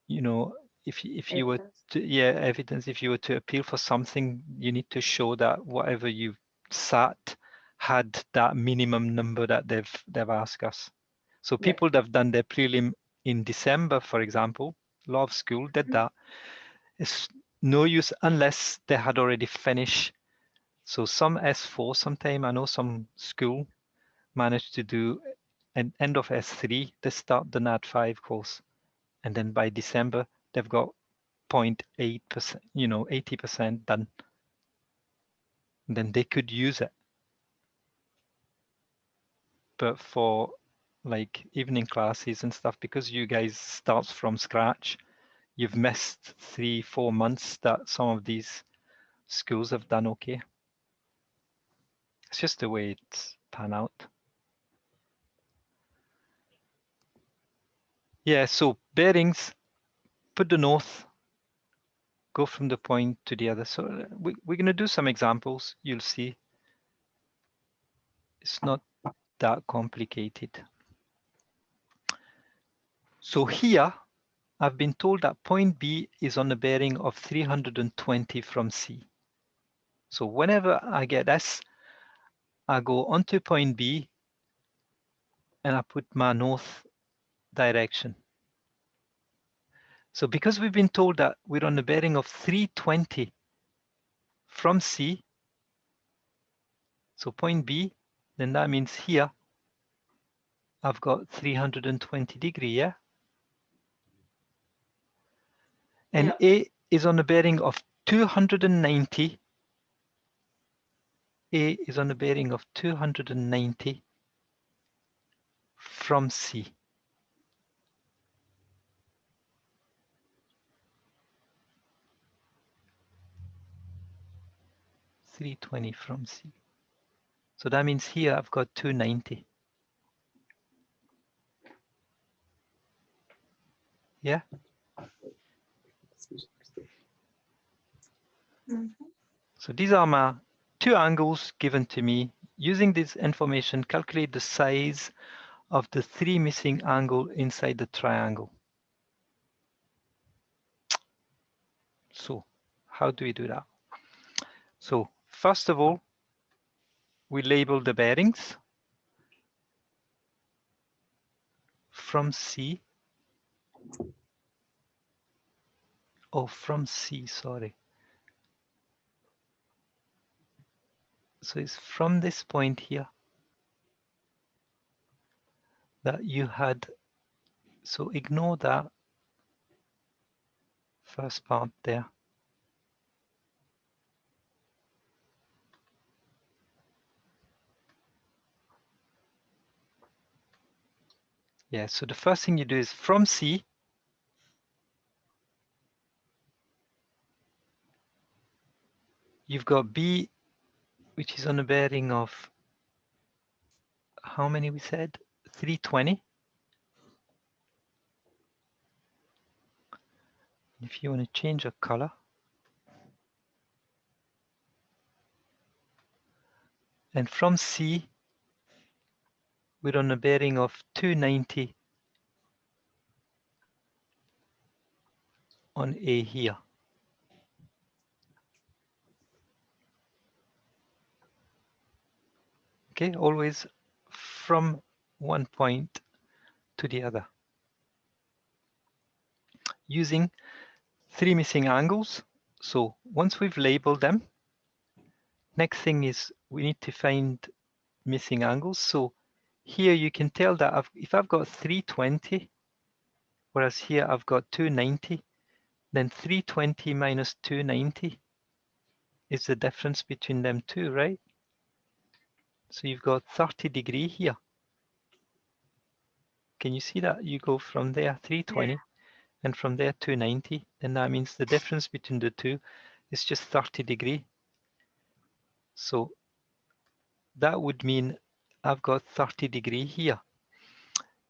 A: you know, if you were to, evidence, if you were to appeal for something, you need to show that whatever you sat had that minimum number that they've asked us. So people that have done their prelim in December, for example, a lot of school did that. It's no use unless they had already finished. So some S4 sometime, I know some school managed to do an end of S3, they start the NAT5 course. And then by December, they've got 0.8%, 80% done. And then they could use it. But for like evening classes and stuff, because you guys start from scratch, you've missed 3-4 months that some of these schools have done okay. It's just the way it's pan out. Yeah, so bearings, put the north, go from the point to the other. So we're going to do some examples. You'll see. It's not that complicated. So here, I've been told that point B is on a bearing of 320 from C. So whenever I get this, I go onto point B and I put my north direction. So because we've been told that we're on a bearing of 320 from C, so point B, then that means here I've got 320 degree, yeah? And A is on a bearing of 290. A is on a bearing of 290 from C. $320 from C. So that means here I've got 290. Yeah? So these are my two angles given to me. Using this information, calculate the size of the 3 missing angles inside the triangle. So how do we do that? So first of all, we label the bearings from C. Oh, from C, sorry. So it's from this point here that you had, so ignore that first part there. Yeah, so the first thing you do is from C, you've got B, which is on a bearing of, how many we said? 320. If you want to change a color, and from C, we're on a bearing of 290 on A here. Okay, always from one point to the other. Using 3 missing angles. So once we've labeled them, next thing is we need to find missing angles. So here you can tell that if I've got 320, whereas here I've got 290, then 320 minus 290 is the difference between them two, right? So you've got 30° here. Can you see that? You go from there 320 and from there 290, then that means the difference between the two is just 30°. So that would mean I've got 30° here.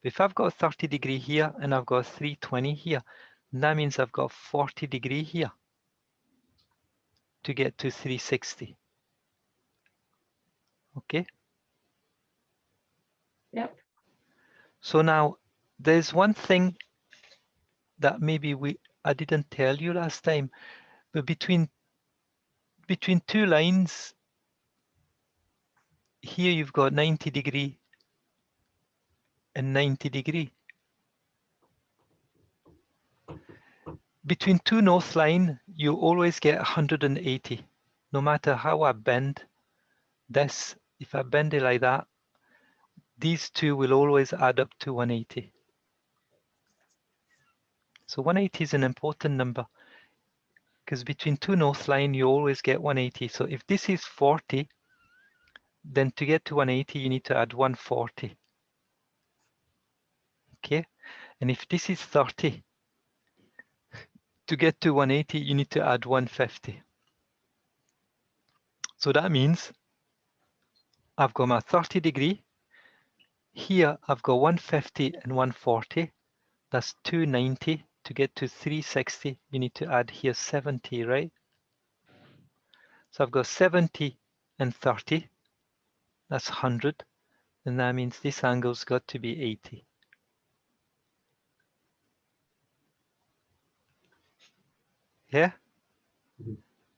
A: If I've got 30° here and I've got 320 here, that means I've got 40° here to get to 360. Okay?
C: Yep.
A: So now there's one thing that maybe I didn't tell you last time, but between two lines, here you've got 90° and 90°. Between two north line, you always get 180. No matter how I bend this, if I bend it like that, these two will always add up to 180. So 180 is an important number because between two north line, you always get 180. So if this is 40, then to get to 180, you need to add 140. Okay, and if this is 30, to get to 180, you need to add 150. So that means I've got my 30°. Here I've got 150 and 140. That's 290. To get to 360, you need to add here 70, right? So I've got 70 and 30. That's 100. And that means this angle's got to be 80. Yeah?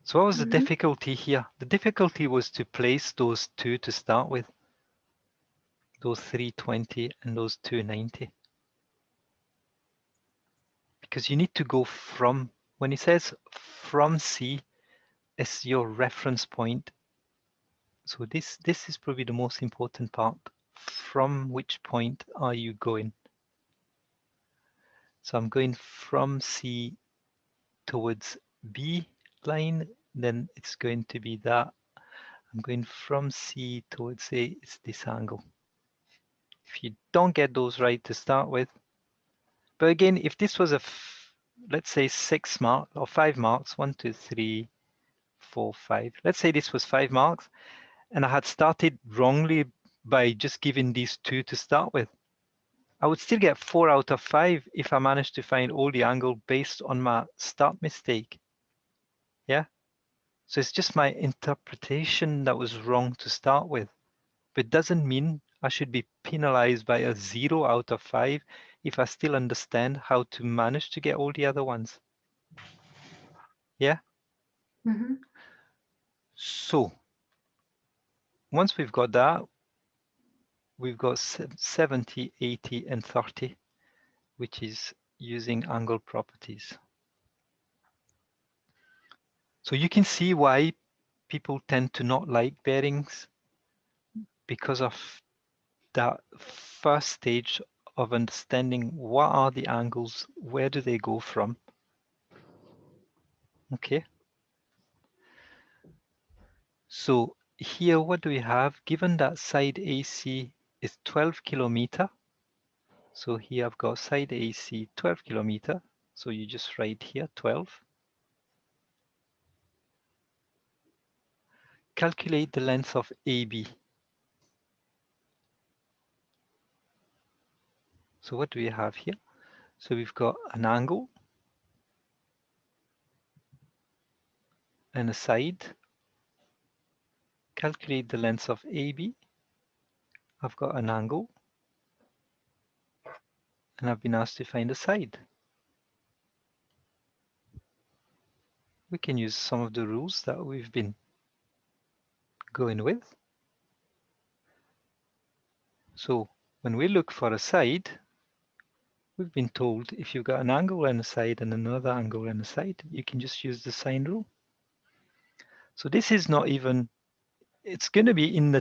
A: So what was the difficulty here? The difficulty was to place those two to start with. Those 320 and those 290. Because you need to go from, when it says from C, it's your reference point. So this is probably the most important part. From which point are you going? So I'm going from C towards B line, then it's going to be that. I'm going from C towards A, it's this angle. If you don't get those right to start with, but again, if this was let's say 6 marks or 5 marks, 1, 2, 3, 4, 5. Let's say this was 5 marks and I had started wrongly by just giving these two to start with. I would still get 4 out of 5 if I managed to find all the angle based on my start mistake. Yeah. So it's just my interpretation that was wrong to start with. But it doesn't mean I should be penalized by a 0 out of 5 if I still understand how to manage to get all the other ones. Yeah. So once we've got that, we've got 70, 80, and 30, which is using angle properties. So you can see why people tend to not like bearings because of that first stage of understanding what are the angles, where do they go from. Okay. So here, what do we have? Given that side AC is 12 kilometer. So here I've got side AC 12 kilometer. So you just write here 12. Calculate the length of AB. So what do we have here? So we've got an angle and a side. Calculate the length of AB. I've got an angle and I've been asked to find a side. We can use some of the rules that we've been going with. So when we look for a side, we've been told if you've got an angle on the side and another angle on the side, you can just use the sine rule. So this is not even, it's going to be in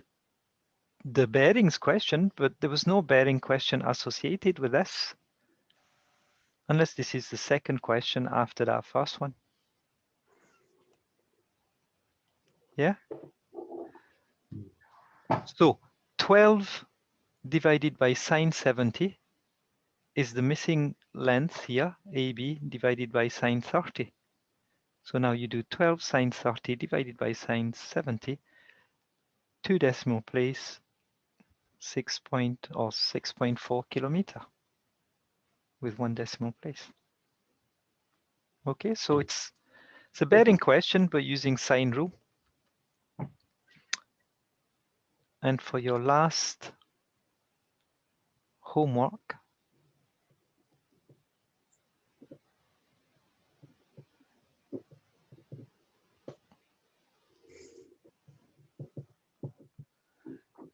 A: the bearings question, but there was no bearing question associated with this. Unless this is the second question after that first one. Yeah? So 12 divided by sine 70 is the missing length here, AB, divided by sine 30. So now you do 12 sine 30 divided by sine 70, 2 decimal place, 6.4 kilometer with 1 decimal place. Okay, so it's a bearing question, but using sine rule. And for your last homework,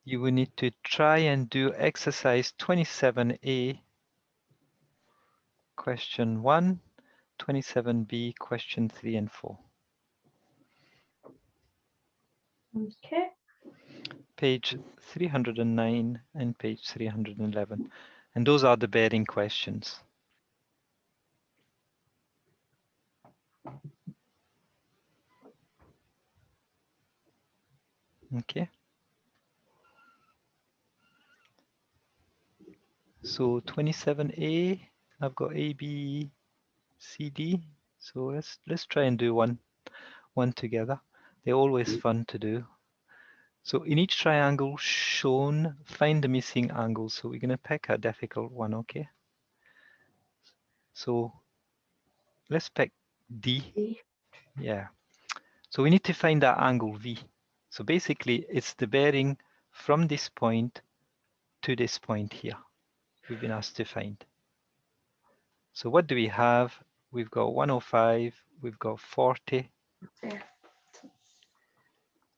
A: you will need to try and do exercise 27A, question 1, 27B, question 3 and 4.
C: Okay.
A: Page 309 and page 311. And those are the bearing questions. Okay. So 27A, I've got A, B, C, D. So let's try and do one together. They're always fun to do. So in each triangle shown, find the missing angle. So we're going to pick a difficult one, okay? So let's pick D. Yeah. So we need to find that angle V. So basically, it's the bearing from this point to this point here. We've been asked to find. So what do we have? We've got 105, we've got 40.
C: Yeah.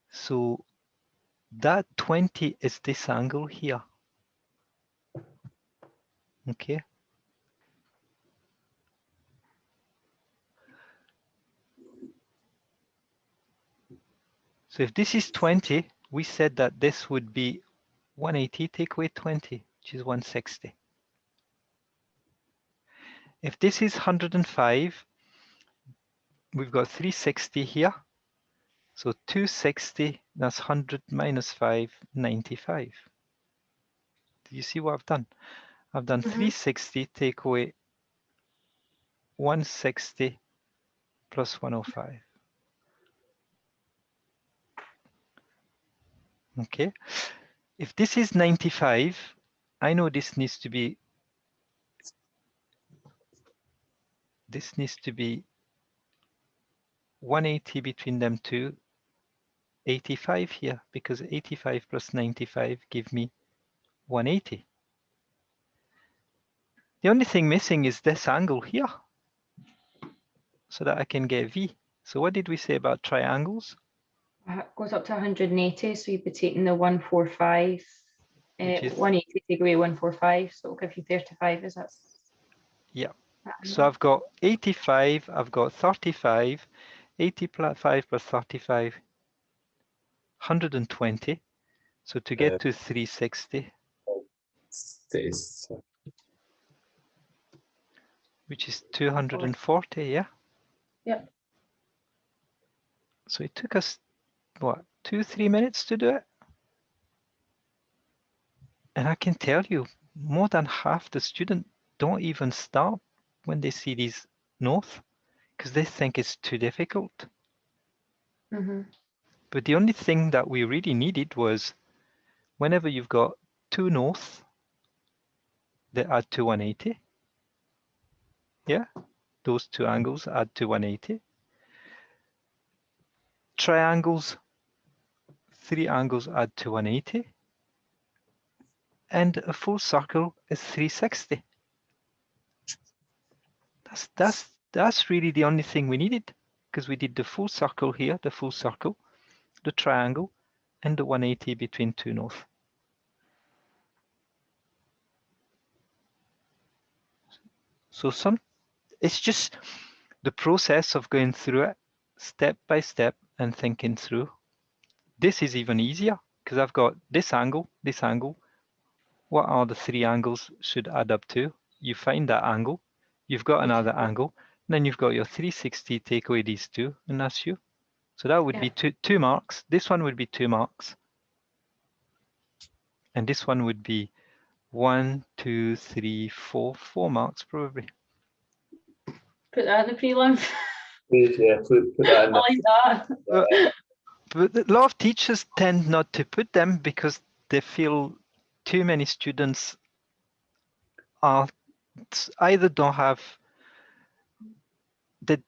A: So that 20 is this angle here. Okay. So if this is 20, we said that this would be 180, take away 20, which is 160. If this is 105, we've got 360 here. So 260, that's 100 minus 5, 95. Do you see what I've done? I've done 360, take away 160 plus 105. Okay. If this is 95, I know this needs to be 180 between them two, 85 here, because 85 plus 95 give me 180. The only thing missing is this angle here, so that I can get V. So what did we say about triangles?
C: It goes up to 180, so you'd be taking the 145.
A: Which is
C: 180 take away 145, so it'll give you 35, is that?
A: Yeah. So I've got 85, I've got 35, 85 plus 35, 120. So to get to 360, which is 240, yeah?
C: Yeah.
A: So it took us, what, 2-3 minutes to do it? And I can tell you, more than half the students don't even start when they see these notes, because they think it's too difficult. But the only thing that we really needed was, whenever you've got two north, they add to 180. Yeah, those two angles add to 180. Triangles, 3 angles add to 180. And a full circle is 360. That's really the only thing we needed, because we did the full circle here, the full circle, the triangle, and the 180 between two north. So it's just the process of going through it step by step and thinking through. This is even easier because I've got this angle, this angle. What are the three angles should add up to? You find that angle, you've got another angle, then you've got your 360, take away these two, and that's you. So that would be two marks. This one would be 2 marks. And this one would be 1, 2, 3, 4, 4 marks probably.
C: Put that in the prelims.
B: Please, yeah, put that in
C: I like that.
A: But a lot of teachers tend not to put them because they feel too many students are either don't have that,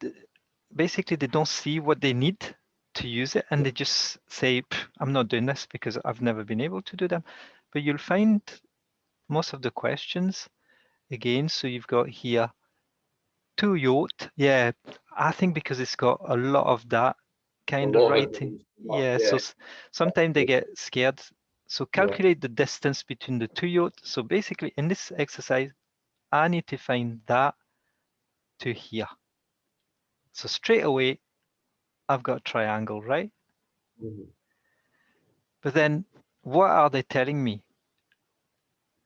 A: basically they don't see what they need to use it and they just say, I'm not doing this because I've never been able to do them. But you'll find most of the questions again. So you've got here 2 yacht. Yeah, I think because it's got a lot of that kind of writing. Yeah, so sometimes they get scared. So calculate the distance between the 2 yacht. So basically in this exercise, I need to find that to here. So straight away, I've got a triangle, right? But then what are they telling me?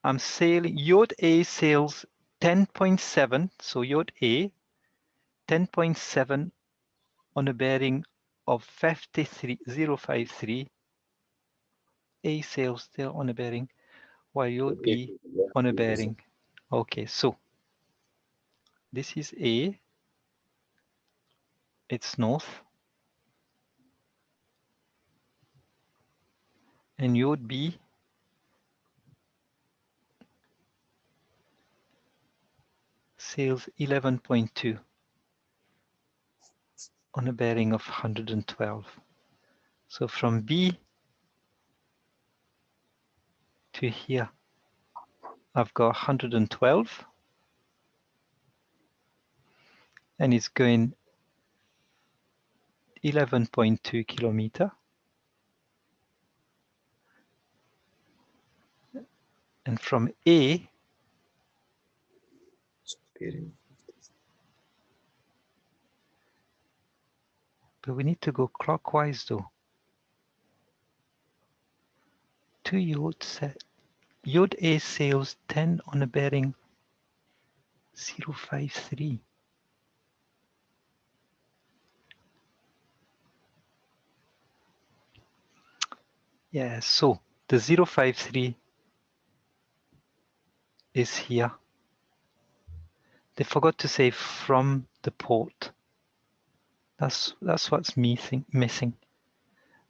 A: I'm sailing, yacht A sails 10.7, so yacht A, 10.7 on a bearing of 53053. A sails still on a bearing, while yacht B on a bearing. Okay, so this is A, it's north. And yacht B sails 11.2 on a bearing of 112. So from B to here, I've got 112, and it's going 11.2 kilometer. And from A, but we need to go clockwise though. 2 yachts, yacht A sails 10 on a bearing 053. Yeah, so the 053 is here. They forgot to say from the port. That's what's missing.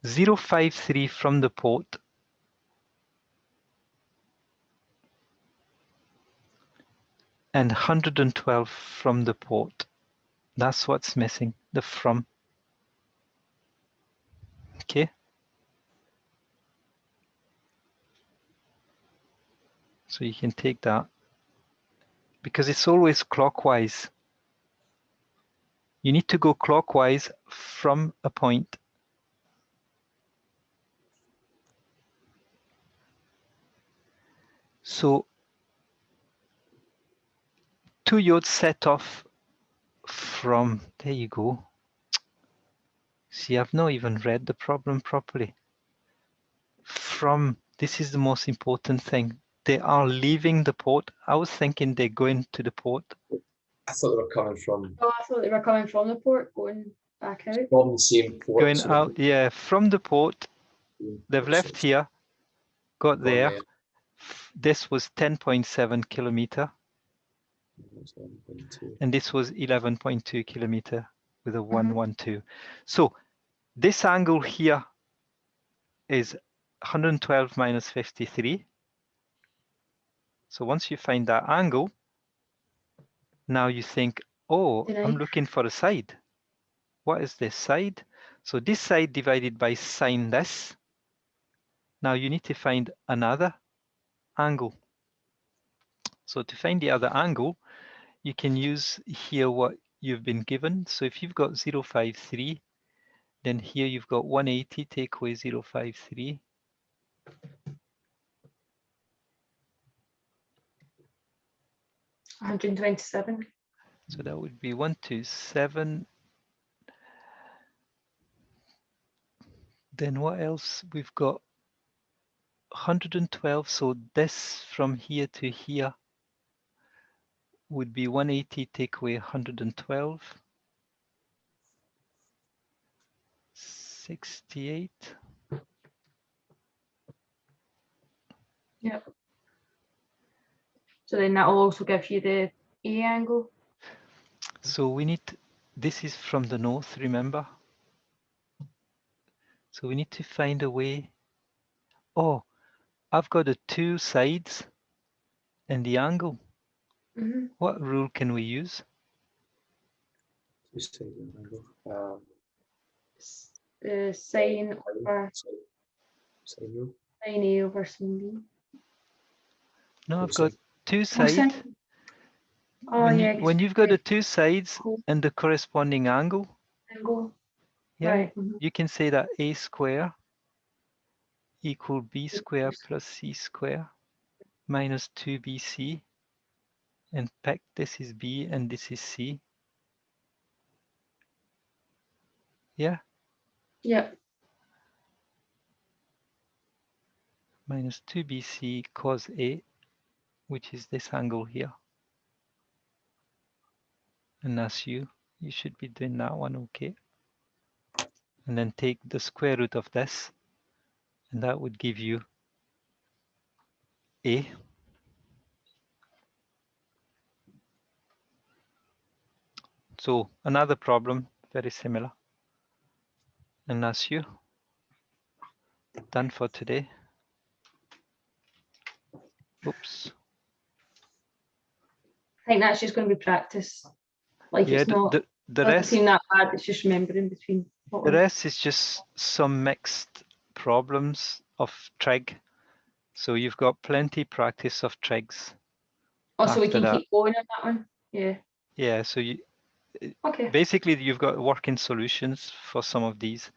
A: 053 from the port. And 112 from the port. That's what's missing, the from. Okay. So you can take that because it's always clockwise. You need to go clockwise from a point. So 2 yachts set off from, there you go. See, I've not even read the problem properly. From, this is the most important thing. They are leaving the port. I was thinking they're going to the port.
B: I thought they were coming from.
C: Oh, I thought they were coming from the port, going back out.
B: From the same port.
A: Going out, yeah, from the port. They've left here, got there. This was 10.7 kilometer. And this was 11.2 kilometer with a 112. So this angle here is 112 minus 53. So once you find that angle, now you think, oh, I'm looking for a side. What is this side? So this side divided by sine this. Now you need to find another angle. So to find the other angle, you can use here what you've been given. So if you've got 053, then here you've got 180, take away 053.
C: 127.
A: So that would be 127. Then what else? We've got 112. So this from here to here would be 180, take away 112. 68.
C: Yep. So then that will also give you the A angle.
A: So we need, this is from the north, remember? So we need to find a way. Oh, I've got the two sides and the angle.
C: Mhm.
A: What rule can we use?
B: Just say the angle.
C: The sine over
B: Sine rule.
C: sine A over sine B.
A: No, I've
B: Cosine.
A: got two
C: Oh,
A: sides.
C: sine. Oh,
A: When
C: yeah.
A: when you've got the two sides and the corresponding angle,
C: Angle.
A: yeah,
C: Right. Mhm.
A: you can say that a square equal b square plus c square minus 2bc, and pick this is b and this is c. Yeah,
C: Yep.
A: minus 2bc cos a, which is this angle here. And that's you. You should be doing that one okay. And then take the square root of this, and that would give you a. So another problem, very similar. And that's you. Done for today. Oops.
C: I think that's just going to be practice. Like
A: Yeah,
C: it's not.
A: the
C: Doesn't
A: rest
C: seem that bad. It's just remembering between.
A: the rest is just some mixed problems of trig. So you've got plenty practice of trigs.
C: Also, we
A: after
C: can
A: that.
C: keep going on that one. Yeah.
A: Yeah, so you
C: Okay.
A: basically you've got working solutions for some of these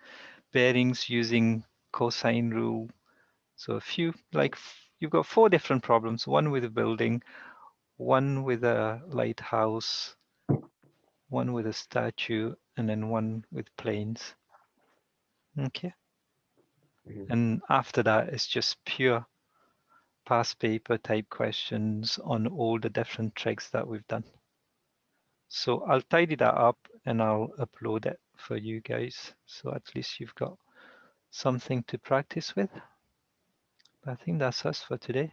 A: bearings using cosine rule. So a few, like you've got 4 different problems, one with a building, one with a lighthouse, one with a statue, and then one with planes. Okay. And after that, it's just pure past paper type questions on all the different trigs that we've done. So I'll tidy that up and I'll upload it for you guys. So at least you've got something to practice with. But I think that's us for today.